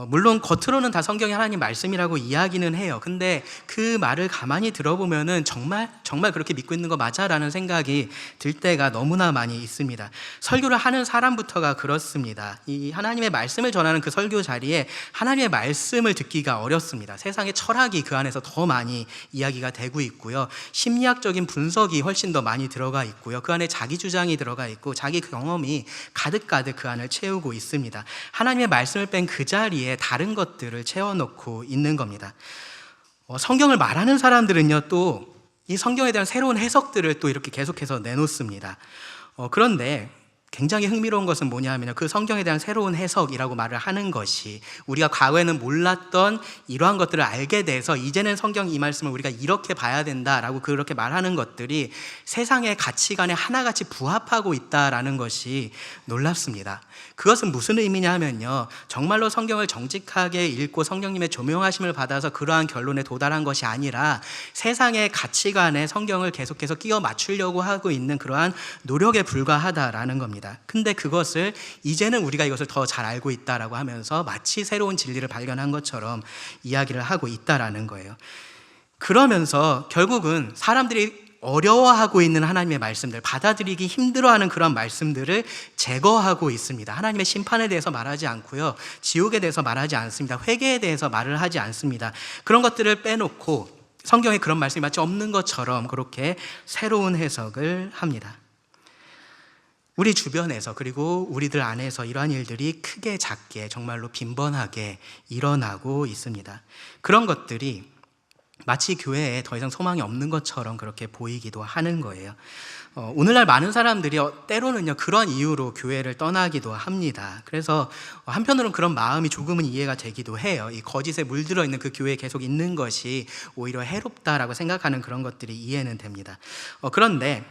물론 겉으로는 다 성경이 하나님 말씀이라고 이야기는 해요. 근데 그 말을 가만히 들어보면은 정말 그렇게 믿고 있는 거 맞아라는 생각이 들 때가 너무나 많이 있습니다. 설교를 하는 사람부터가 그렇습니다. 이 하나님의 말씀을 전하는 그 설교 자리에 하나님의 말씀을 듣기가 어렵습니다. 세상의 철학이 그 안에서 더 많이 이야기가 되고 있고요. 심리학적인 분석이 훨씬 더 많이 들어가 있고요. 그 안에 자기 주장이 들어가 있고 자기 경험이 가득가득 그 안을 채우고 있습니다. 하나님의 말씀을 뺀 그 자리 다른 것들을 채워놓고 있는 겁니다. 성경을 말하는 사람들은요, 또 이 성경에 대한 새로운 해석들을 또 이렇게 계속해서 내놓습니다. 그런데 굉장히 흥미로운 것은 뭐냐 하면요, 그 성경에 대한 새로운 해석이라고 말을 하는 것이 우리가 과거에는 몰랐던 이러한 것들을 알게 돼서 이제는 성경 이 말씀을 우리가 이렇게 봐야 된다라고 그렇게 말하는 것들이 세상의 가치관에 하나같이 부합하고 있다라는 것이 놀랍습니다. 그것은 무슨 의미냐 하면요, 정말로 성경을 정직하게 읽고 성령님의 조명하심을 받아서 그러한 결론에 도달한 것이 아니라 세상의 가치관에 성경을 계속해서 끼워 맞추려고 하고 있는 그러한 노력에 불과하다라는 겁니다. 근데 그것을 이제는 우리가 이것을 더 잘 알고 있다라고 하면서 마치 새로운 진리를 발견한 것처럼 이야기를 하고 있다라는 거예요. 그러면서 결국은 사람들이 어려워하고 있는 하나님의 말씀들, 받아들이기 힘들어하는 그런 말씀들을 제거하고 있습니다. 하나님의 심판에 대해서 말하지 않고요, 지옥에 대해서 말하지 않습니다. 회개에 대해서 말을 하지 않습니다. 그런 것들을 빼놓고 성경에 그런 말씀이 마치 없는 것처럼 그렇게 새로운 해석을 합니다. 우리 주변에서 그리고 우리들 안에서 이러한 일들이 크게 작게 정말로 빈번하게 일어나고 있습니다. 그런 것들이 마치 교회에 더 이상 소망이 없는 것처럼 그렇게 보이기도 하는 거예요. 오늘날 많은 사람들이 때로는요, 그런 이유로 교회를 떠나기도 합니다. 그래서 한편으로는 그런 마음이 조금은 이해가 되기도 해요. 이 거짓에 물들어 있는 그 교회에 계속 있는 것이 오히려 해롭다라고 생각하는 그런 것들이 이해는 됩니다. 그런데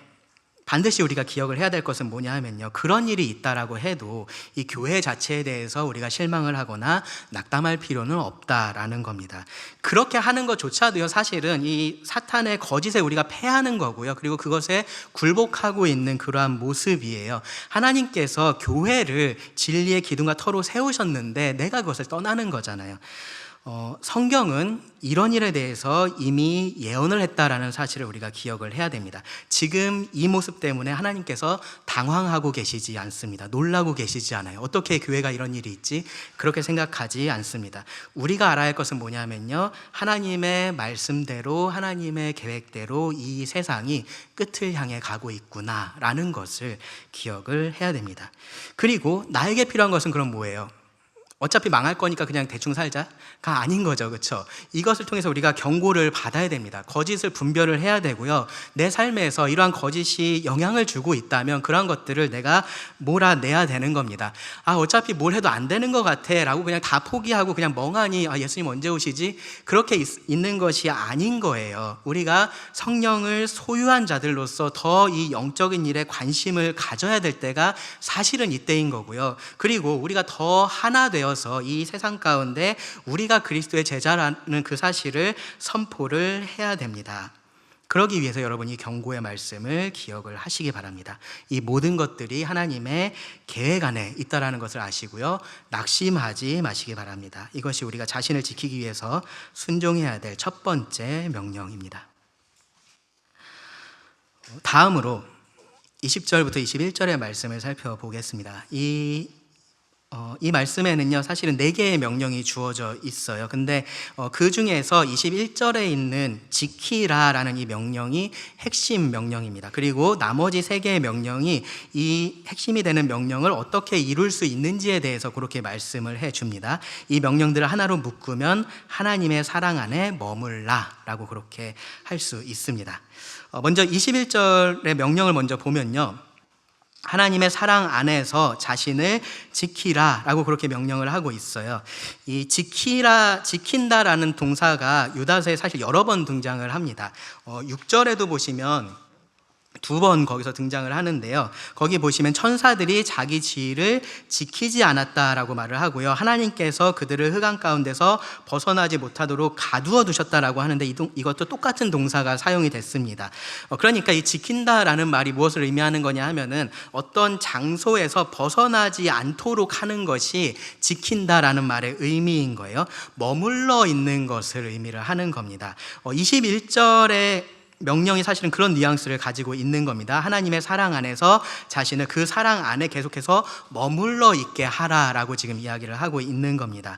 반드시 우리가 기억을 해야 될 것은 뭐냐 하면요, 그런 일이 있다라고 해도 이 교회 자체에 대해서 우리가 실망을 하거나 낙담할 필요는 없다라는 겁니다. 그렇게 하는 것조차도요, 사실은 이 사탄의 거짓에 우리가 패하는 거고요, 그리고 그것에 굴복하고 있는 그러한 모습이에요. 하나님께서 교회를 진리의 기둥과 터로 세우셨는데 내가 그것을 떠나는 거잖아요. 성경은 이런 일에 대해서 이미 예언을 했다라는 사실을 우리가 기억을 해야 됩니다. 지금 이 모습 때문에 하나님께서 당황하고 계시지 않습니다. 놀라고 계시지 않아요. 어떻게 교회가 이런 일이 있지? 그렇게 생각하지 않습니다. 우리가 알아야 할 것은 뭐냐면요, 하나님의 말씀대로 하나님의 계획대로 이 세상이 끝을 향해 가고 있구나라는 것을 기억을 해야 됩니다. 그리고 나에게 필요한 것은 그럼 뭐예요? 어차피 망할 거니까 그냥 대충 살자가 아닌 거죠. 그렇죠? 이것을 통해서 우리가 경고를 받아야 됩니다. 거짓을 분별을 해야 되고요, 내 삶에서 이러한 거짓이 영향을 주고 있다면 그러한 것들을 내가 몰아내야 되는 겁니다. 어차피 뭘 해도 안 되는 것 같아 라고 그냥 다 포기하고 그냥 멍하니 예수님 언제 오시지? 그렇게 있는 것이 아닌 거예요. 우리가 성령을 소유한 자들로서 더 이 영적인 일에 관심을 가져야 될 때가 사실은 이때인 거고요. 그리고 우리가 더 하나 되어서 이 세상 가운데 우리가 그리스도의 제자라는 그 사실을 선포를 해야 됩니다. 그러기 위해서 여러분이 경고의 말씀을 기억을 하시기 바랍니다. 이 모든 것들이 하나님의 계획 안에 있다라는 것을 아시고요, 낙심하지 마시기 바랍니다. 이것이 우리가 자신을 지키기 위해서 순종해야 될 첫 번째 명령입니다. 다음으로 20절부터 21절의 말씀을 살펴보겠습니다. 이 이 말씀에는요, 사실은 4개의 명령이 주어져 있어요. 근데 그 중에서 21절에 있는 지키라라는 이 명령이 핵심 명령입니다. 그리고 나머지 3개의 명령이 이 핵심이 되는 명령을 어떻게 이룰 수 있는지에 대해서 그렇게 말씀을 해줍니다. 이 명령들을 하나로 묶으면 하나님의 사랑 안에 머물라라고 그렇게 할 수 있습니다. 먼저 21절의 명령을 먼저 보면요, 하나님의 사랑 안에서 자신을 지키라라고 그렇게 명령을 하고 있어요. 이 지킨다라는 동사가 유다서에 사실 여러 번 등장을 합니다. 6절에도 보시면 2번 거기서 등장을 하는데요, 거기 보시면 천사들이 자기 지위를 지키지 않았다라고 말을 하고요, 하나님께서 그들을 흑암 가운데서 벗어나지 못하도록 가두어 두셨다라고 하는데 이것도 똑같은 동사가 사용이 됐습니다. 그러니까 이 지킨다라는 말이 무엇을 의미하는 거냐 하면은 어떤 장소에서 벗어나지 않도록 하는 것이 지킨다라는 말의 의미인 거예요. 머물러 있는 것을 의미를 하는 겁니다. 21절에 명령이 사실은 그런 뉘앙스를 가지고 있는 겁니다. 하나님의 사랑 안에서 자신을 그 사랑 안에 계속해서 머물러 있게 하라라고 지금 이야기를 하고 있는 겁니다.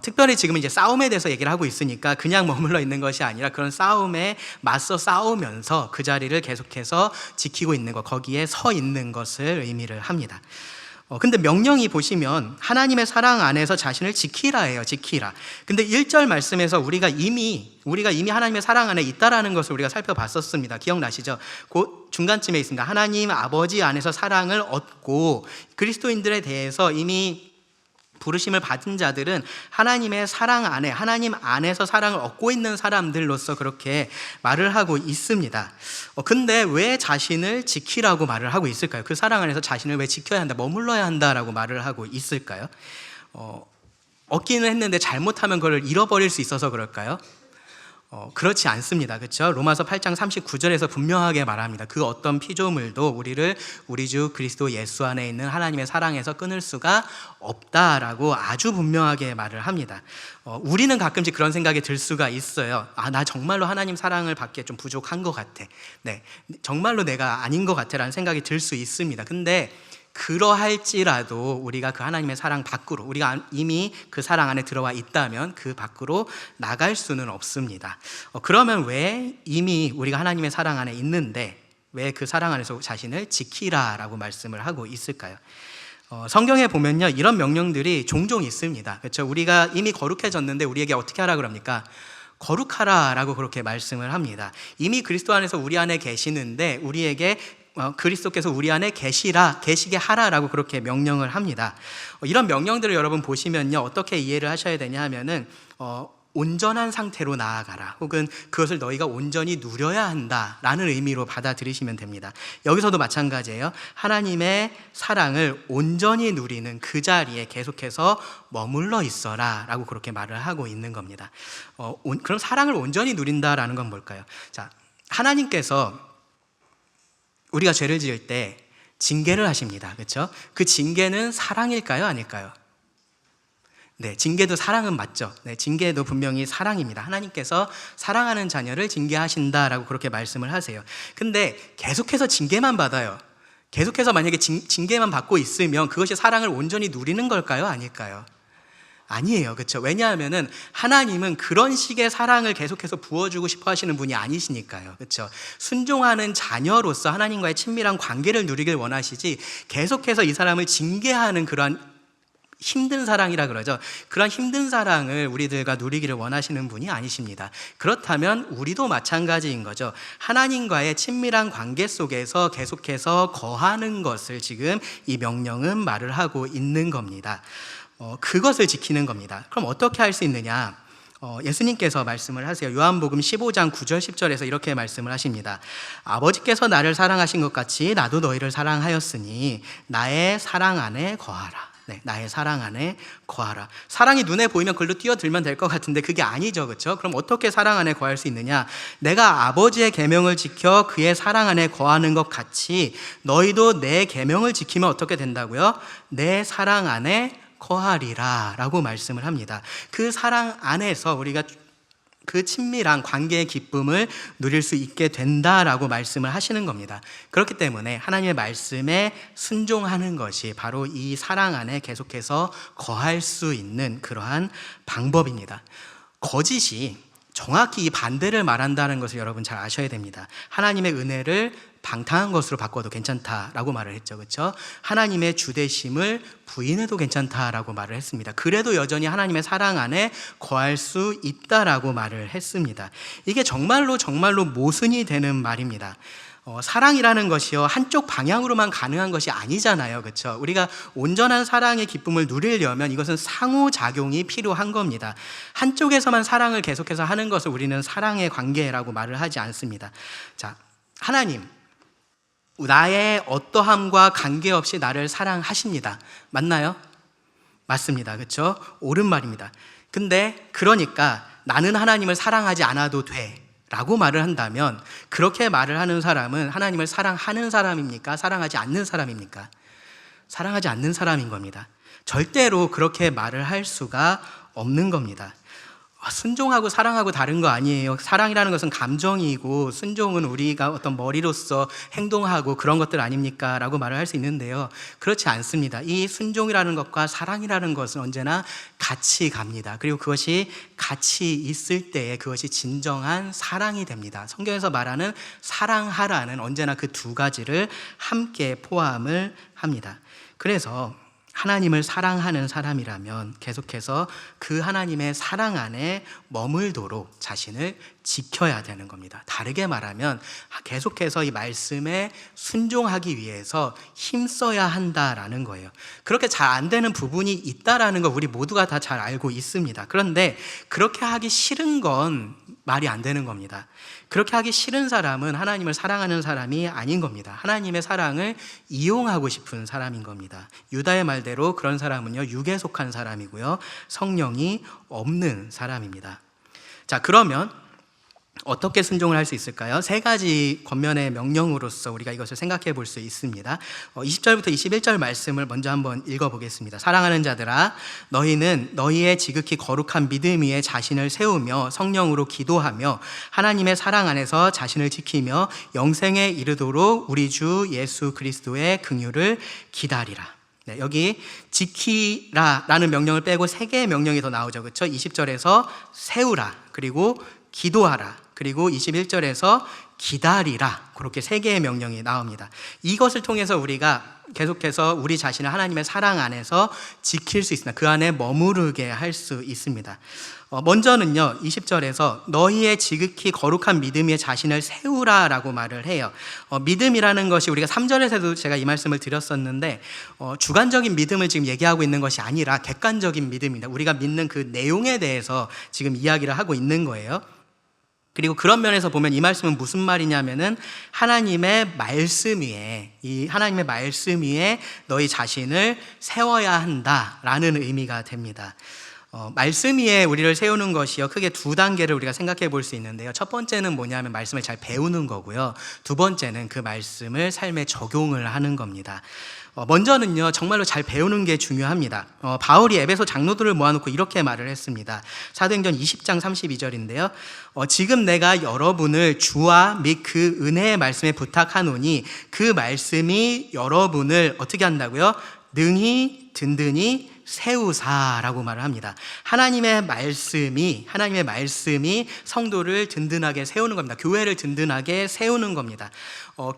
특별히 지금 이제 싸움에 대해서 얘기를 하고 있으니까 그냥 머물러 있는 것이 아니라 그런 싸움에 맞서 싸우면서 그 자리를 계속해서 지키고 있는 것, 거기에 서 있는 것을 의미를 합니다. 근데 명령이 보시면 하나님의 사랑 안에서 자신을 지키라예요. 지키라. 근데 1절 말씀에서 우리가 이미 하나님의 사랑 안에 있다라는 것을 우리가 살펴봤었습니다. 기억나시죠? 그 중간쯤에 있습니다. 하나님 아버지 안에서 사랑을 얻고 그리스도인들에 대해서 이미 부르심을 받은 자들은 하나님의 사랑 안에, 하나님 안에서 사랑을 얻고 있는 사람들로서 그렇게 말을 하고 있습니다. 근데 왜 자신을 지키라고 말을 하고 있을까요? 그 사랑 안에서 자신을 왜 지켜야 한다, 머물러야 한다라고 말을 하고 있을까요? 얻기는 했는데 잘못하면 그걸 잃어버릴 수 있어서 그럴까요? 그렇지 않습니다. 그렇죠? 로마서 8장 39절에서 분명하게 말합니다. 그 어떤 피조물도 우리를 우리 주 그리스도 예수 안에 있는 하나님의 사랑에서 끊을 수가 없다라고 아주 분명하게 말을 합니다. 우리는 가끔씩 그런 생각이 들 수가 있어요. 나 정말로 하나님 사랑을 받기에 좀 부족한 것 같아. 네, 정말로 내가 아닌 것 같아 라는 생각이 들 수 있습니다. 근데 그러할지라도 우리가 그 하나님의 사랑 밖으로, 우리가 이미 그 사랑 안에 들어와 있다면 그 밖으로 나갈 수는 없습니다. 그러면 왜 이미 우리가 하나님의 사랑 안에 있는데 왜 그 사랑 안에서 자신을 지키라라고 말씀을 하고 있을까요? 성경에 보면요, 이런 명령들이 종종 있습니다. 그렇죠? 우리가 이미 거룩해졌는데 우리에게 어떻게 하라 그럽니까? 거룩하라라고 그렇게 말씀을 합니다. 이미 그리스도 안에서 우리 안에 계시는데 우리에게 그리스도께서 우리 안에 계시게 하라라고 그렇게 명령을 합니다. 이런 명령들을 여러분 보시면요, 어떻게 이해를 하셔야 되냐 하면은 온전한 상태로 나아가라, 혹은 그것을 너희가 온전히 누려야 한다라는 의미로 받아들이시면 됩니다. 여기서도 마찬가지예요. 하나님의 사랑을 온전히 누리는 그 자리에 계속해서 머물러 있어라 라고 그렇게 말을 하고 있는 겁니다. 그럼 사랑을 온전히 누린다라는 건 뭘까요? 자, 하나님께서 우리가 죄를 지을 때 징계를 하십니다. 그렇죠? 그 징계는 사랑일까요? 아닐까요? 네, 징계도 사랑은 맞죠. 네, 징계도 분명히 사랑입니다. 하나님께서 사랑하는 자녀를 징계하신다라고 그렇게 말씀을 하세요. 근데 계속해서 징계만 받아요. 계속해서 만약에 징계만 받고 있으면 그것이 사랑을 온전히 누리는 걸까요? 아닐까요? 아니에요. 그렇죠? 왜냐하면은 하나님은 그런 식의 사랑을 계속해서 부어주고 싶어 하시는 분이 아니시니까요. 그렇죠? 순종하는 자녀로서 하나님과의 친밀한 관계를 누리길 원하시지 계속해서 이 사람을 징계하는 그런 힘든 사랑이라 그러죠. 그런 힘든 사랑을 우리들과 누리기를 원하시는 분이 아니십니다. 그렇다면 우리도 마찬가지인 거죠. 하나님과의 친밀한 관계 속에서 계속해서 거하는 것을 지금 이 명령은 말을 하고 있는 겁니다. 그것을 지키는 겁니다. 그럼 어떻게 할 수 있느냐? 예수님께서 말씀을 하세요. 요한복음 15장 9절 10절에서 이렇게 말씀을 하십니다. 아버지께서 나를 사랑하신 것 같이 나도 너희를 사랑하였으니 나의 사랑 안에 거하라. 네, 나의 사랑 안에 거하라. 사랑이 눈에 보이면 글로 뛰어들면 될 것 같은데 그게 아니죠. 그렇죠? 그럼 어떻게 사랑 안에 거할 수 있느냐? 내가 아버지의 계명을 지켜 그의 사랑 안에 거하는 것 같이 너희도 내 계명을 지키면 어떻게 된다고요? 내 사랑 안에 거하리라 라고 말씀을 합니다. 그 사랑 안에서 우리가 그 친밀한 관계의 기쁨을 누릴 수 있게 된다라고 말씀을 하시는 겁니다. 그렇기 때문에 하나님의 말씀에 순종하는 것이 바로 이 사랑 안에 계속해서 거할 수 있는 그러한 방법입니다. 거짓이 정확히 이 반대를 말한다는 것을 여러분 잘 아셔야 됩니다. 하나님의 은혜를 방탕한 것으로 바꿔도 괜찮다라고 말을 했죠. 그렇죠? 하나님의 주되심을 부인해도 괜찮다라고 말을 했습니다. 그래도 여전히 하나님의 사랑 안에 거할 수 있다라고 말을 했습니다. 이게 정말로 모순이 되는 말입니다. 사랑이라는 것이요, 한쪽 방향으로만 가능한 것이 아니잖아요. 그렇죠? 우리가 온전한 사랑의 기쁨을 누리려면 이것은 상호작용이 필요한 겁니다. 한쪽에서만 사랑을 계속해서 하는 것을 우리는 사랑의 관계라고 말을 하지 않습니다. 자, 하나님, 나의 어떠함과 관계없이 나를 사랑하십니다. 맞나요? 맞습니다. 그렇죠? 옳은 말입니다. 근데 그러니까 나는 하나님을 사랑하지 않아도 돼 라고 말을 한다면, 그렇게 말을 하는 사람은 하나님을 사랑하는 사람입니까? 사랑하지 않는 사람입니까? 사랑하지 않는 사람인 겁니다. 절대로 그렇게 말을 할 수가 없는 겁니다. 순종하고 사랑하고 다른 거 아니에요. 사랑이라는 것은 감정이고 순종은 우리가 어떤 머리로서 행동하고 그런 것들 아닙니까? 라고 말을 할 수 있는데요, 그렇지 않습니다. 이 순종이라는 것과 사랑이라는 것은 언제나 같이 갑니다. 그리고 그것이 같이 있을 때에 그것이 진정한 사랑이 됩니다. 성경에서 말하는 사랑하라는 언제나 그 두 가지를 함께 포함을 합니다. 그래서 하나님을 사랑하는 사람이라면 계속해서 그 하나님의 사랑 안에 머물도록 자신을 지켜야 되는 겁니다. 다르게 말하면 계속해서 이 말씀에 순종하기 위해서 힘써야 한다라는 거예요. 그렇게 잘 안 되는 부분이 있다라는 거 우리 모두가 다 잘 알고 있습니다. 그런데 그렇게 하기 싫은 건 말이 안 되는 겁니다. 그렇게 하기 싫은 사람은 하나님을 사랑하는 사람이 아닌 겁니다. 하나님의 사랑을 이용하고 싶은 사람인 겁니다. 유다의 말대로 그런 사람은요, 육에 속한 사람이고요, 성령이 없는 사람입니다. 자, 그러면 어떻게 순종을 할 수 있을까요? 세 가지 권면의 명령으로서 우리가 이것을 생각해 볼 수 있습니다. 20절부터 21절 말씀을 먼저 한번 읽어보겠습니다. 사랑하는 자들아, 너희는 너희의 지극히 거룩한 믿음 위에 자신을 세우며 성령으로 기도하며 하나님의 사랑 안에서 자신을 지키며 영생에 이르도록 우리 주 예수 그리스도의 긍휼을 기다리라. 네, 여기 지키라라는 명령을 빼고 세 개의 명령이 더 나오죠. 그렇죠? 20절에서 세우라, 그리고 기도하라, 그리고 21절에서 기다리라, 그렇게 세 개의 명령이 나옵니다. 이것을 통해서 우리가 계속해서 우리 자신을 하나님의 사랑 안에서 지킬 수 있습니다. 그 안에 머무르게 할 수 있습니다. 먼저는요, 20절에서 너희의 지극히 거룩한 믿음 위에 자신을 세우라라고 말을 해요. 믿음이라는 것이 우리가 3절에서도 제가 이 말씀을 드렸었는데, 주관적인 믿음을 지금 얘기하고 있는 것이 아니라 객관적인 믿음입니다. 우리가 믿는 그 내용에 대해서 지금 이야기를 하고 있는 거예요. 그리고 그런 면에서 보면 이 말씀은 무슨 말이냐면은 하나님의 말씀 위에, 이 하나님의 말씀 위에 너희 자신을 세워야 한다라는 의미가 됩니다. 말씀 위에 우리를 세우는 것이요, 크게 두 단계를 우리가 생각해 볼 수 있는데요. 첫 번째는 뭐냐면 말씀을 잘 배우는 거고요. 두 번째는 그 말씀을 삶에 적용을 하는 겁니다. 먼저는요, 정말로 잘 배우는 게 중요합니다. 바울이 에베소 장로들을 모아놓고 이렇게 말을 했습니다. 사도행전 20장 32절인데요. 지금 내가 여러분을 주와 및 그 은혜의 말씀에 부탁하노니 그 말씀이 여러분을 어떻게 한다고요? 능히 든든히 세우사라고 말을 합니다. 하나님의 말씀이 성도를 든든하게 세우는 겁니다. 교회를 든든하게 세우는 겁니다.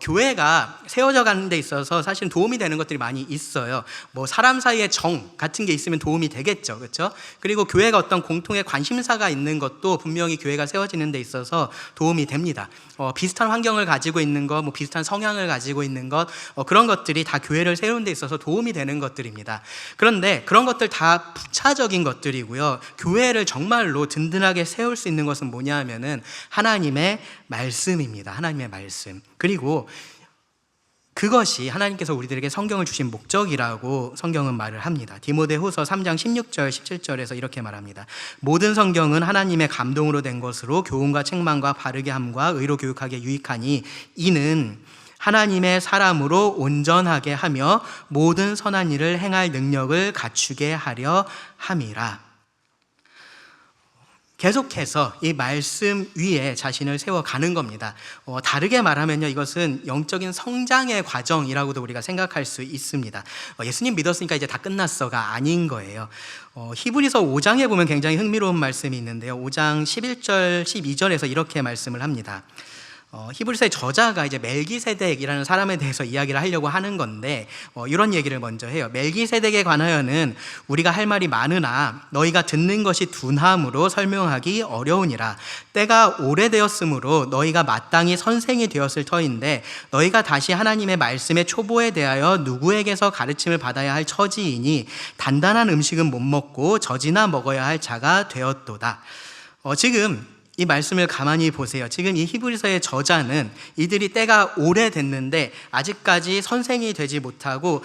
교회가 세워져 가는 데 있어서 사실 도움이 되는 것들이 많이 있어요. 뭐 사람 사이의 정 같은 게 있으면 도움이 되겠죠, 그렇죠? 그리고 교회가 어떤 공통의 관심사가 있는 것도 분명히 교회가 세워지는 데 있어서 도움이 됩니다. 비슷한 환경을 가지고 있는 것, 뭐 비슷한 성향을 가지고 있는 것, 그런 것들이 다 교회를 세우는 데 있어서 도움이 되는 것들입니다. 그런데 그런 것들 다 부차적인 것들이고요. 교회를 정말로 든든하게 세울 수 있는 것은 뭐냐 하면은 하나님의 말씀입니다. 하나님의 말씀. 그리고 그것이 하나님께서 우리들에게 성경을 주신 목적이라고 성경은 말을 합니다. 디모데후서 3장 16절 17절에서 이렇게 말합니다. 모든 성경은 하나님의 감동으로 된 것으로 교훈과 책망과 바르게 함과 의로 교육하기에 유익하니 이는 하나님의 사람으로 온전하게 하며 모든 선한 일을 행할 능력을 갖추게 하려 함이라. 계속해서 이 말씀 위에 자신을 세워가는 겁니다. 다르게 말하면요, 이것은 영적인 성장의 과정이라고도 우리가 생각할 수 있습니다. 예수님 믿었으니까 이제 다 끝났어가 아닌 거예요. 히브리서 5장에 보면 굉장히 흥미로운 말씀이 있는데요. 5장 11절, 12절에서 이렇게 말씀을 합니다. 히브리서의 저자가 이제 멜기세덱이라는 사람에 대해서 이야기를 하려고 하는 건데, 이런 얘기를 먼저 해요. 멜기세덱에 관하여는 우리가 할 말이 많으나 너희가 듣는 것이 둔함으로 설명하기 어려우니라. 때가 오래되었으므로 너희가 마땅히 선생이 되었을 터인데 너희가 다시 하나님의 말씀의 초보에 대하여 누구에게서 가르침을 받아야 할 처지이니 단단한 음식은 못 먹고 젖이나 먹어야 할 자가 되었도다. 지금 이 말씀을 가만히 보세요. 지금 이 히브리서의 저자는 이들이 때가 오래됐는데 아직까지 선생이 되지 못하고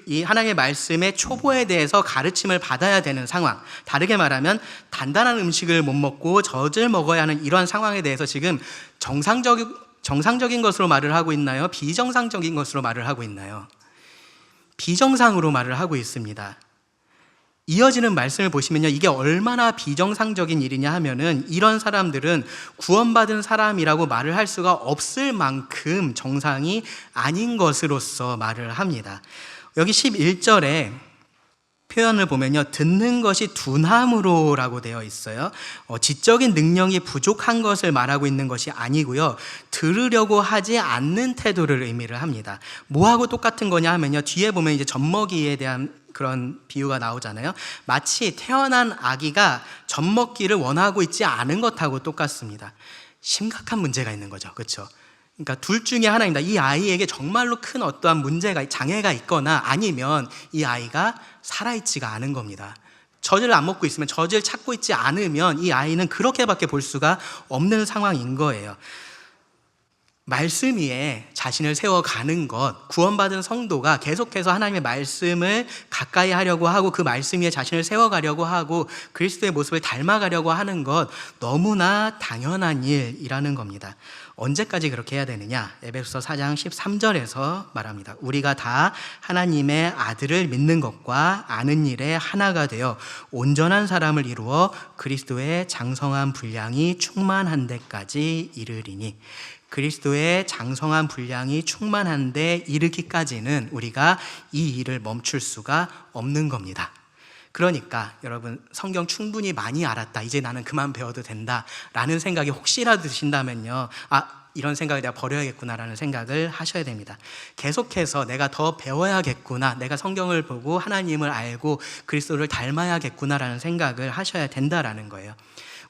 이 하나님의 말씀의 초보에 대해서 가르침을 받아야 되는 상황, 다르게 말하면 단단한 음식을 못 먹고 젖을 먹어야 하는 이런 상황에 대해서 지금 정상적인 것으로 말을 하고 있나요? 비정상적인 것으로 말을 하고 있나요? 비정상으로 말을 하고 있습니다. 이어지는 말씀을 보시면요, 이게 얼마나 비정상적인 일이냐 하면은 이런 사람들은 구원받은 사람이라고 말을 할 수가 없을 만큼 정상이 아닌 것으로서 말을 합니다. 여기 11절에 표현을 보면요, 듣는 것이 둔함으로라고 되어 있어요. 지적인 능력이 부족한 것을 말하고 있는 것이 아니고요, 들으려고 하지 않는 태도를 의미를 합니다. 뭐하고 똑같은 거냐 하면요, 뒤에 보면 이제 젖먹이에 대한 그런 비유가 나오잖아요. 마치 태어난 아기가 젖 먹기를 원하고 있지 않은 것하고 똑같습니다. 심각한 문제가 있는 거죠. 그렇죠? 그러니까 둘 중에 하나입니다. 이 아이에게 정말로 큰 어떠한 문제가, 장애가 있거나 아니면 이 아이가 살아있지가 않은 겁니다. 젖을 안 먹고 있으면, 젖을 찾고 있지 않으면 이 아이는 그렇게밖에 볼 수가 없는 상황인 거예요. 말씀 위에 자신을 세워가는 것, 구원받은 성도가 계속해서 하나님의 말씀을 가까이 하려고 하고 그 말씀 위에 자신을 세워가려고 하고 그리스도의 모습을 닮아가려고 하는 것, 너무나 당연한 일이라는 겁니다. 언제까지 그렇게 해야 되느냐? 에베소서 4장 13절에서 말합니다. 우리가 다 하나님의 아들을 믿는 것과 아는 일에 하나가 되어 온전한 사람을 이루어 그리스도의 장성한 분량이 충만한 데까지 이르리니, 그리스도의 장성한 분량이 충만한 데 이르기까지는 우리가 이 일을 멈출 수가 없는 겁니다. 그러니까 여러분, 성경 충분히 많이 알았다, 이제 나는 그만 배워도 된다 라는 생각이 혹시라도 드신다면요, 이런 생각을 내가 버려야겠구나 라는 생각을 하셔야 됩니다. 계속해서 내가 더 배워야겠구나, 내가 성경을 보고 하나님을 알고 그리스도를 닮아야겠구나 라는 생각을 하셔야 된다라는 거예요.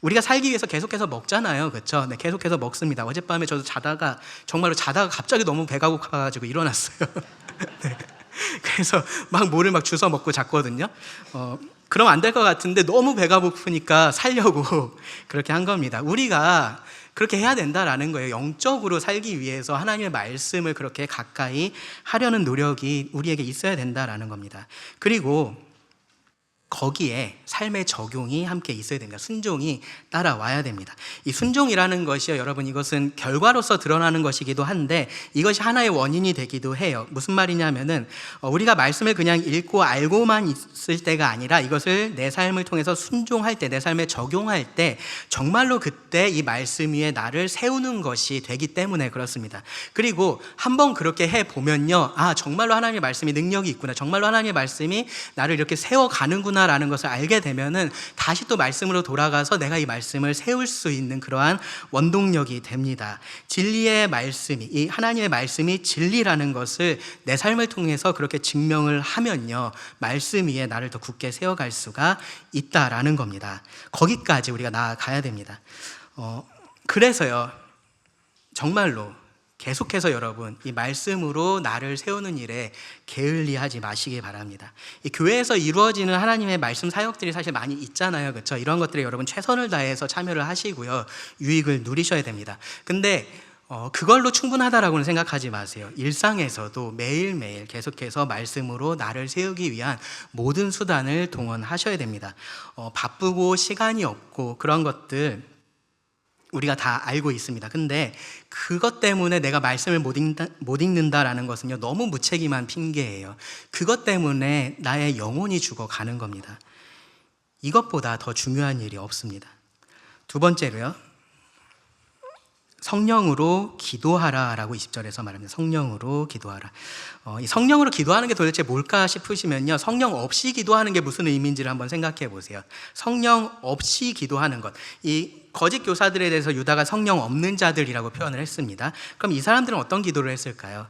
우리가 살기 위해서 계속해서 먹잖아요. 그렇죠? 네, 계속해서 먹습니다. 어젯밤에 저도 정말로 자다가 갑자기 너무 배가 고파가지고 일어났어요. 네. 그래서 뭐를 주워 먹고 잤거든요. 그럼 안 될 것 같은데 너무 배가 고프니까 살려고 그렇게 한 겁니다. 우리가 그렇게 해야 된다라는 거예요. 영적으로 살기 위해서 하나님의 말씀을 그렇게 가까이 하려는 노력이 우리에게 있어야 된다라는 겁니다. 그리고 거기에 삶의 적용이 함께 있어야 됩니다. 순종이 따라와야 됩니다. 이 순종이라는 것이요, 여러분, 이것은 결과로서 드러나는 것이기도 한데 이것이 하나의 원인이 되기도 해요. 무슨 말이냐면은 우리가 말씀을 그냥 읽고 알고만 있을 때가 아니라 이것을 내 삶을 통해서 순종할 때, 내 삶에 적용할 때 정말로 그때 이 말씀 위에 나를 세우는 것이 되기 때문에 그렇습니다. 그리고 한번 그렇게 해보면요, 정말로 하나님의 말씀이 능력이 있구나, 정말로 하나님의 말씀이 나를 이렇게 세워가는구나 라는 것을 알게 되면은 다시 또 말씀으로 돌아가서 내가 이 말씀을 세울 수 있는 그러한 원동력이 됩니다. 진리의 말씀이, 이 하나님의 말씀이 진리라는 것을 내 삶을 통해서 그렇게 증명을 하면요, 말씀 위에 나를 더 굳게 세워갈 수가 있다라는 겁니다. 거기까지 우리가 나아가야 됩니다. 그래서요, 정말로 계속해서 여러분, 이 말씀으로 나를 세우는 일에 게을리하지 마시기 바랍니다. 이 교회에서 이루어지는 하나님의 말씀 사역들이 사실 많이 있잖아요. 그렇죠? 이런 것들에 여러분 최선을 다해서 참여를 하시고요, 유익을 누리셔야 됩니다. 근데 그걸로 충분하다라고는 생각하지 마세요. 일상에서도 매일매일 계속해서 말씀으로 나를 세우기 위한 모든 수단을 동원하셔야 됩니다. 바쁘고 시간이 없고 그런 것들 우리가 다 알고 있습니다. 근데 그것 때문에 내가 말씀을 못 읽는다라는 것은요, 너무 무책임한 핑계예요. 그것 때문에 나의 영혼이 죽어가는 겁니다. 이것보다 더 중요한 일이 없습니다. 두 번째로요, 성령으로 기도하라라고 20절에서 말합니다. 성령으로 기도하라. 이 성령으로 기도하는 게 도대체 뭘까 싶으시면요, 성령 없이 기도하는 게 무슨 의미인지를 한번 생각해 보세요. 성령 없이 기도하는 것, 이 거짓 교사들에 대해서 유다가 성령 없는 자들이라고 표현을 했습니다. 그럼 이 사람들은 어떤 기도를 했을까요?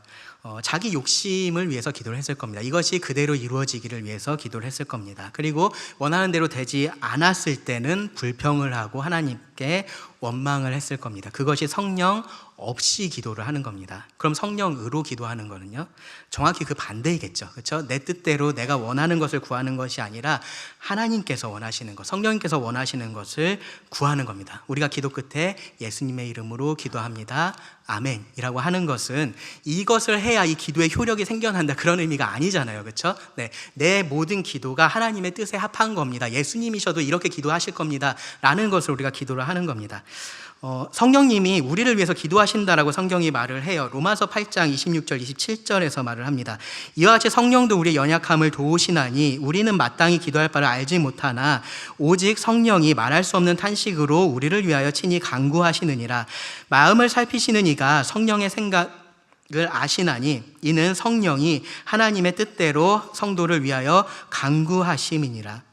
자기 욕심을 위해서 기도를 했을 겁니다. 이것이 그대로 이루어지기를 위해서 기도를 했을 겁니다. 그리고 원하는 대로 되지 않았을 때는 불평을 하고 하나님께 원망을 했을 겁니다. 그것이 성령 없이 기도를 하는 겁니다. 그럼 성령으로 기도하는 거는요, 정확히 그 반대이겠죠. 그렇죠? 내 뜻대로 내가 원하는 것을 구하는 것이 아니라 하나님께서 원하시는 것, 성령님께서 원하시는 것을 구하는 겁니다. 우리가 기도 끝에 예수님의 이름으로 기도합니다, 아멘이라고 하는 것은 이것을 해야 이 기도의 효력이 생겨난다, 그런 의미가 아니잖아요. 그렇죠? 네, 내 모든 기도가 하나님의 뜻에 합한 겁니다. 예수님이셔도 이렇게 기도하실 겁니다 라는 것을 우리가 기도를 하는 겁니다. 성령님이 우리를 위해서 기도하신다라고 성경이 말을 해요. 로마서 8장 26절 27절에서 말을 합니다. 이와 같이 성령도 우리의 연약함을 도우시나니 우리는 마땅히 기도할 바를 알지 못하나 오직 성령이 말할 수 없는 탄식으로 우리를 위하여 친히 간구하시느니라. 마음을 살피시는 이가 성령의 생각을 아시나니 이는 성령이 하나님의 뜻대로 성도를 위하여 간구하심이니라.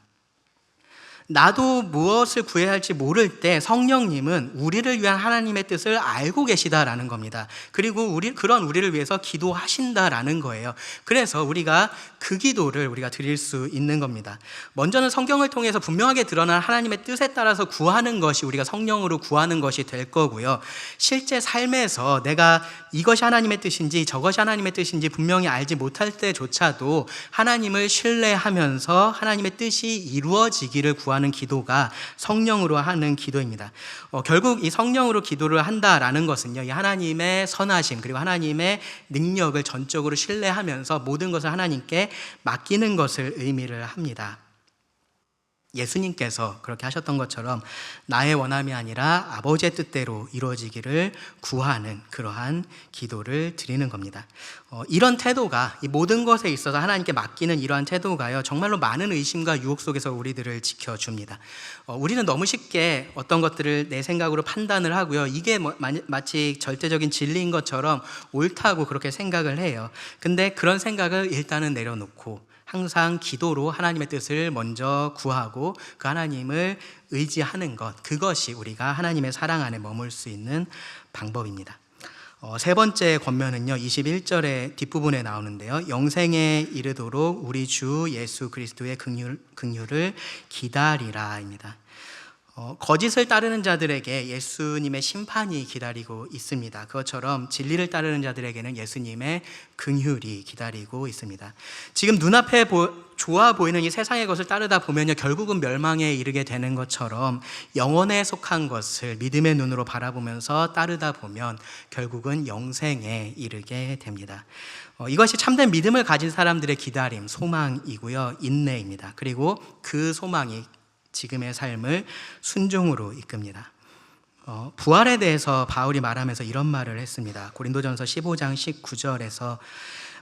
나도 무엇을 구해야 할지 모를 때 성령님은 우리를 위한 하나님의 뜻을 알고 계시다라는 겁니다. 그리고 그런 우리를 위해서 기도하신다라는 거예요. 그래서 우리가 그 기도를 우리가 드릴 수 있는 겁니다. 먼저는 성경을 통해서 분명하게 드러난 하나님의 뜻에 따라서 구하는 것이 우리가 성령으로 구하는 것이 될 거고요. 실제 삶에서 내가 이것이 하나님의 뜻인지 저것이 하나님의 뜻인지 분명히 알지 못할 때조차도 하나님을 신뢰하면서 하나님의 뜻이 이루어지기를 구하는 기도가 성령으로 하는 기도입니다. 결국 이 성령으로 기도를 한다라는 것은요, 이 하나님의 선하심 그리고 하나님의 능력을 전적으로 신뢰하면서 모든 것을 하나님께 맡기는 것을 의미를 합니다. 예수님께서 그렇게 하셨던 것처럼 나의 원함이 아니라 아버지의 뜻대로 이루어지기를 구하는 그러한 기도를 드리는 겁니다. 이런 태도가, 이 모든 것에 있어서 하나님께 맡기는 이러한 태도가요, 정말로 많은 의심과 유혹 속에서 우리들을 지켜줍니다. 우리는 너무 쉽게 어떤 것들을 내 생각으로 판단을 하고요, 이게 마치 절대적인 진리인 것처럼 옳다고 그렇게 생각을 해요. 근데 그런 생각을 일단은 내려놓고 항상 기도로 하나님의 뜻을 먼저 구하고 그 하나님을 의지하는 것, 그것이 우리가 하나님의 사랑 안에 머물 수 있는 방법입니다. 세 번째 권면은요, 21절의 뒷부분에 나오는데요, 영생에 이르도록 우리 주 예수 그리스도의 긍휼을 기다리라입니다. 거짓을 따르는 자들에게 예수님의 심판이 기다리고 있습니다. 그것처럼 진리를 따르는 자들에게는 예수님의 긍휼이 기다리고 있습니다. 지금 눈앞에 좋아 보이는 이 세상의 것을 따르다 보면요, 결국은 멸망에 이르게 되는 것처럼 영혼에 속한 것을 믿음의 눈으로 바라보면서 따르다 보면 결국은 영생에 이르게 됩니다. 이것이 참된 믿음을 가진 사람들의 기다림, 소망이고요, 인내입니다. 그리고 그 소망이 지금의 삶을 순종으로 이끕니다. 부활에 대해서 바울이 말하면서 이런 말을 했습니다. 고린도전서 15장 19절에서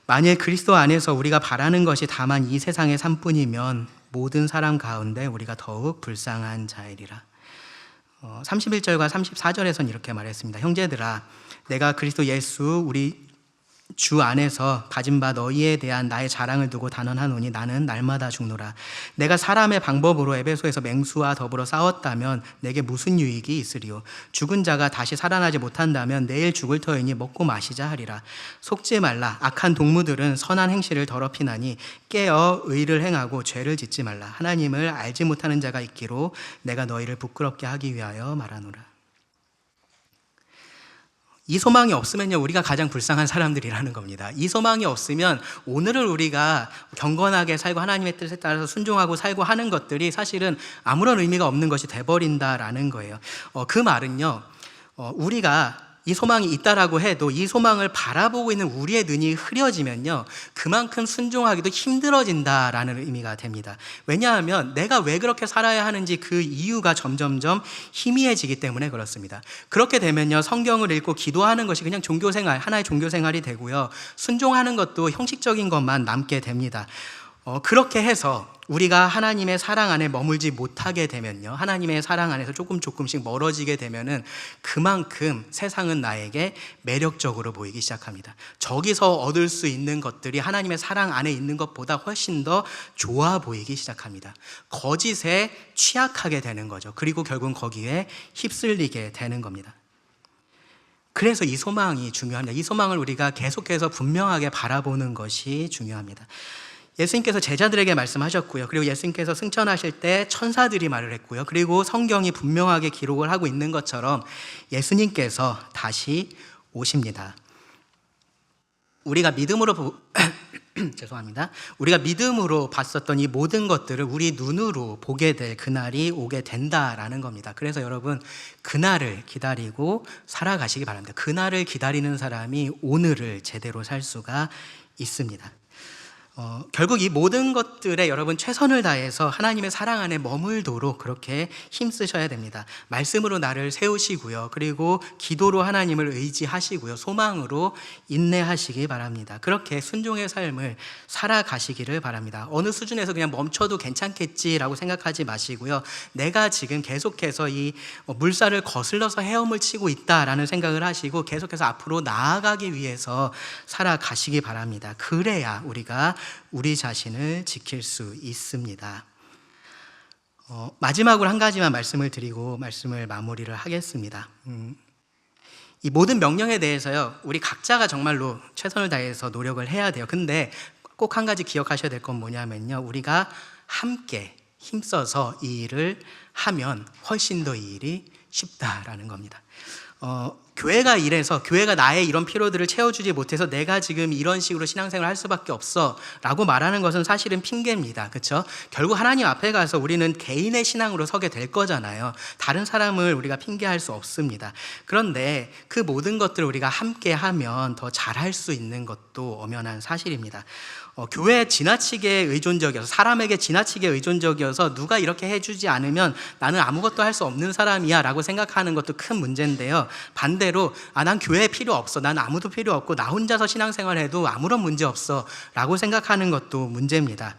만일 그리스도 안에서 우리가 바라는 것이 다만 이 세상의 삶뿐이면 모든 사람 가운데 우리가 더욱 불쌍한 자이리라. 31절과 34절에서는 이렇게 말했습니다. 형제들아, 내가 그리스도 예수 우리 주 안에서 가진 바 너희에 대한 나의 자랑을 두고 단언하노니 나는 날마다 죽노라. 내가 사람의 방법으로 에베소에서 맹수와 더불어 싸웠다면 내게 무슨 유익이 있으리요? 죽은 자가 다시 살아나지 못한다면 내일 죽을 터이니 먹고 마시자 하리라. 속지 말라. 악한 동무들은 선한 행실을 더럽히나니 깨어 의를 행하고 죄를 짓지 말라. 하나님을 알지 못하는 자가 있기로 내가 너희를 부끄럽게 하기 위하여 말하노라. 이 소망이 없으면요, 우리가 가장 불쌍한 사람들이라는 겁니다. 이 소망이 없으면 오늘을 우리가 경건하게 살고 하나님의 뜻에 따라서 순종하고 살고 하는 것들이 사실은 아무런 의미가 없는 것이 돼버린다라는 거예요. 그 말은요, 우리가 이 소망이 있다라고 해도 이 소망을 바라보고 있는 우리의 눈이 흐려지면요, 그만큼 순종하기도 힘들어진다라는 의미가 됩니다. 왜냐하면 내가 왜 그렇게 살아야 하는지 그 이유가 점점점 희미해지기 때문에 그렇습니다. 그렇게 되면요, 성경을 읽고 기도하는 것이 그냥 종교생활, 하나의 종교생활이 되고요, 순종하는 것도 형식적인 것만 남게 됩니다. 그렇게 해서 우리가 하나님의 사랑 안에 머물지 못하게 되면요, 하나님의 사랑 안에서 조금씩 멀어지게 되면은 그만큼 세상은 나에게 매력적으로 보이기 시작합니다. 저기서 얻을 수 있는 것들이 하나님의 사랑 안에 있는 것보다 훨씬 더 좋아 보이기 시작합니다. 거짓에 취약하게 되는 거죠. 그리고 결국은 거기에 휩쓸리게 되는 겁니다. 그래서 이 소망이 중요합니다. 이 소망을 우리가 계속해서 분명하게 바라보는 것이 중요합니다. 예수님께서 제자들에게 말씀하셨고요. 그리고 예수님께서 승천하실 때 천사들이 말을 했고요. 그리고 성경이 분명하게 기록을 하고 있는 것처럼 예수님께서 다시 오십니다. 우리가 믿음으로 죄송합니다. 우리가 믿음으로 봤었던 이 모든 것들을 우리 눈으로 보게 될 그날이 오게 된다라는 겁니다. 그래서 여러분, 그날을 기다리고 살아가시기 바랍니다. 그날을 기다리는 사람이 오늘을 제대로 살 수가 있습니다. 결국 이 모든 것들에 여러분 최선을 다해서 하나님의 사랑 안에 머물도록 그렇게 힘쓰셔야 됩니다. 말씀으로 나를 세우시고요. 그리고 기도로 하나님을 의지하시고요. 소망으로 인내하시기 바랍니다. 그렇게 순종의 삶을 살아가시기를 바랍니다. 어느 수준에서 그냥 멈춰도 괜찮겠지라고 생각하지 마시고요. 내가 지금 계속해서 이 물살을 거슬러서 헤엄을 치고 있다라는 생각을 하시고 계속해서 앞으로 나아가기 위해서 살아가시기 바랍니다. 그래야 우리가 우리 자신을 지킬 수 있습니다. 마지막으로 한 가지만 말씀을 드리고 말씀을 마무리를 하겠습니다. 이 모든 명령에 대해서요, 우리 각자가 정말로 최선을 다해서 노력을 해야 돼요. 근데 꼭 한 가지 기억하셔야 될 건 뭐냐면요, 우리가 함께 힘써서 이 일을 하면 훨씬 더 이 일이 쉽다라는 겁니다. 교회가 이래서, 교회가 나의 이런 필요들을 채워주지 못해서 내가 지금 이런 식으로 신앙생활을 할 수밖에 없어 라고 말하는 것은 사실은 핑계입니다. 그렇죠? 결국 하나님 앞에 가서 우리는 개인의 신앙으로 서게 될 거잖아요. 다른 사람을 우리가 핑계할 수 없습니다. 그런데 그 모든 것들을 우리가 함께 하면 더 잘할 수 있는 것도 엄연한 사실입니다. 교회에 지나치게 의존적이어서, 사람에게 지나치게 의존적이어서 누가 이렇게 해주지 않으면 나는 아무것도 할 수 없는 사람이야 라고 생각하는 것도 큰 문제인데요, 반대로 난 교회 필요 없어, 난 아무도 필요 없고 나 혼자서 신앙생활해도 아무런 문제 없어 라고 생각하는 것도 문제입니다.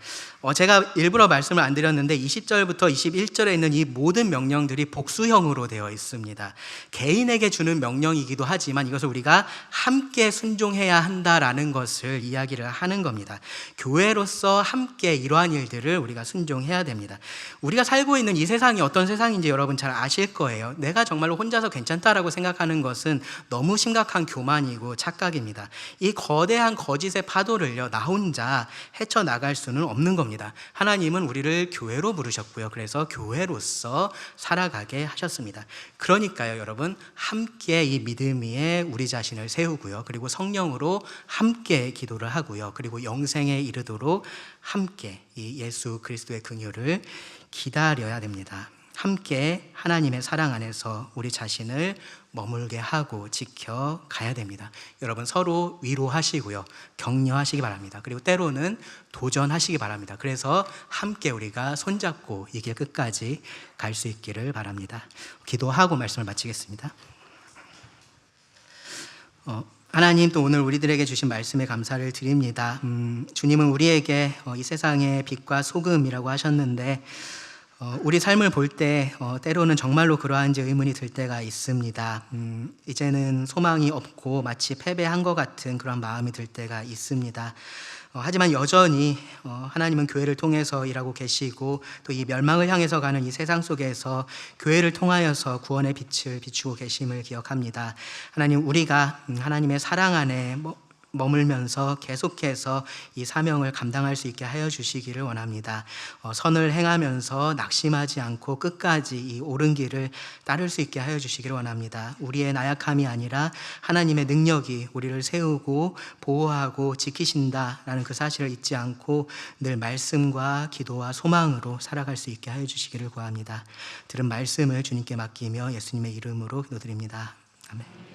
제가 일부러 말씀을 안 드렸는데 20절부터 21절에 있는 이 모든 명령들이 복수형으로 되어 있습니다. 개인에게 주는 명령이기도 하지만 이것을 우리가 함께 순종해야 한다라는 것을 이야기를 하는 겁니다. 교회로서 함께 이러한 일들을 우리가 순종해야 됩니다. 우리가 살고 있는 이 세상이 어떤 세상인지 여러분 잘 아실 거예요. 내가 정말로 혼자서 괜찮다라고 생각하는 것은 너무 심각한 교만이고 착각입니다. 이 거대한 거짓의 파도를요, 나 혼자 헤쳐나갈 수는 없는 겁니다. 하나님은 우리를 교회로 부르셨고요. 그래서 교회로서 살아가게 하셨습니다. 그러니까요, 여러분, 함께 이 믿음 위에 우리 자신을 세우고요. 그리고 성령으로 함께 기도를 하고요. 그리고 영생에 이르도록 함께 이 예수 그리스도의 긍휼을 기다려야 됩니다. 함께 하나님의 사랑 안에서 우리 자신을 머물게 하고 지켜가야 됩니다. 여러분, 서로 위로하시고요, 격려하시기 바랍니다. 그리고 때로는 도전하시기 바랍니다. 그래서 함께 우리가 손잡고 이 길 끝까지 갈 수 있기를 바랍니다. 기도하고 말씀을 마치겠습니다. 하나님, 또 오늘 우리들에게 주신 말씀에 감사를 드립니다. 주님은 우리에게 이 세상의 빛과 소금이라고 하셨는데 우리 삶을 볼 때 때로는 정말로 그러한지 의문이 들 때가 있습니다. 이제는 소망이 없고 마치 패배한 것 같은 그런 마음이 들 때가 있습니다. 하지만 여전히 하나님은 교회를 통해서 일하고 계시고 또 이 멸망을 향해서 가는 이 세상 속에서 교회를 통하여서 구원의 빛을 비추고 계심을 기억합니다. 하나님, 우리가 하나님의 사랑 안에 머물면서 계속해서 이 사명을 감당할 수 있게 하여 주시기를 원합니다. 선을 행하면서 낙심하지 않고 끝까지 이 옳은 길을 따를 수 있게 하여 주시기를 원합니다. 우리의 나약함이 아니라 하나님의 능력이 우리를 세우고 보호하고 지키신다라는 그 사실을 잊지 않고 늘 말씀과 기도와 소망으로 살아갈 수 있게 하여 주시기를 구합니다. 들은 말씀을 주님께 맡기며 예수님의 이름으로 기도드립니다. 아멘.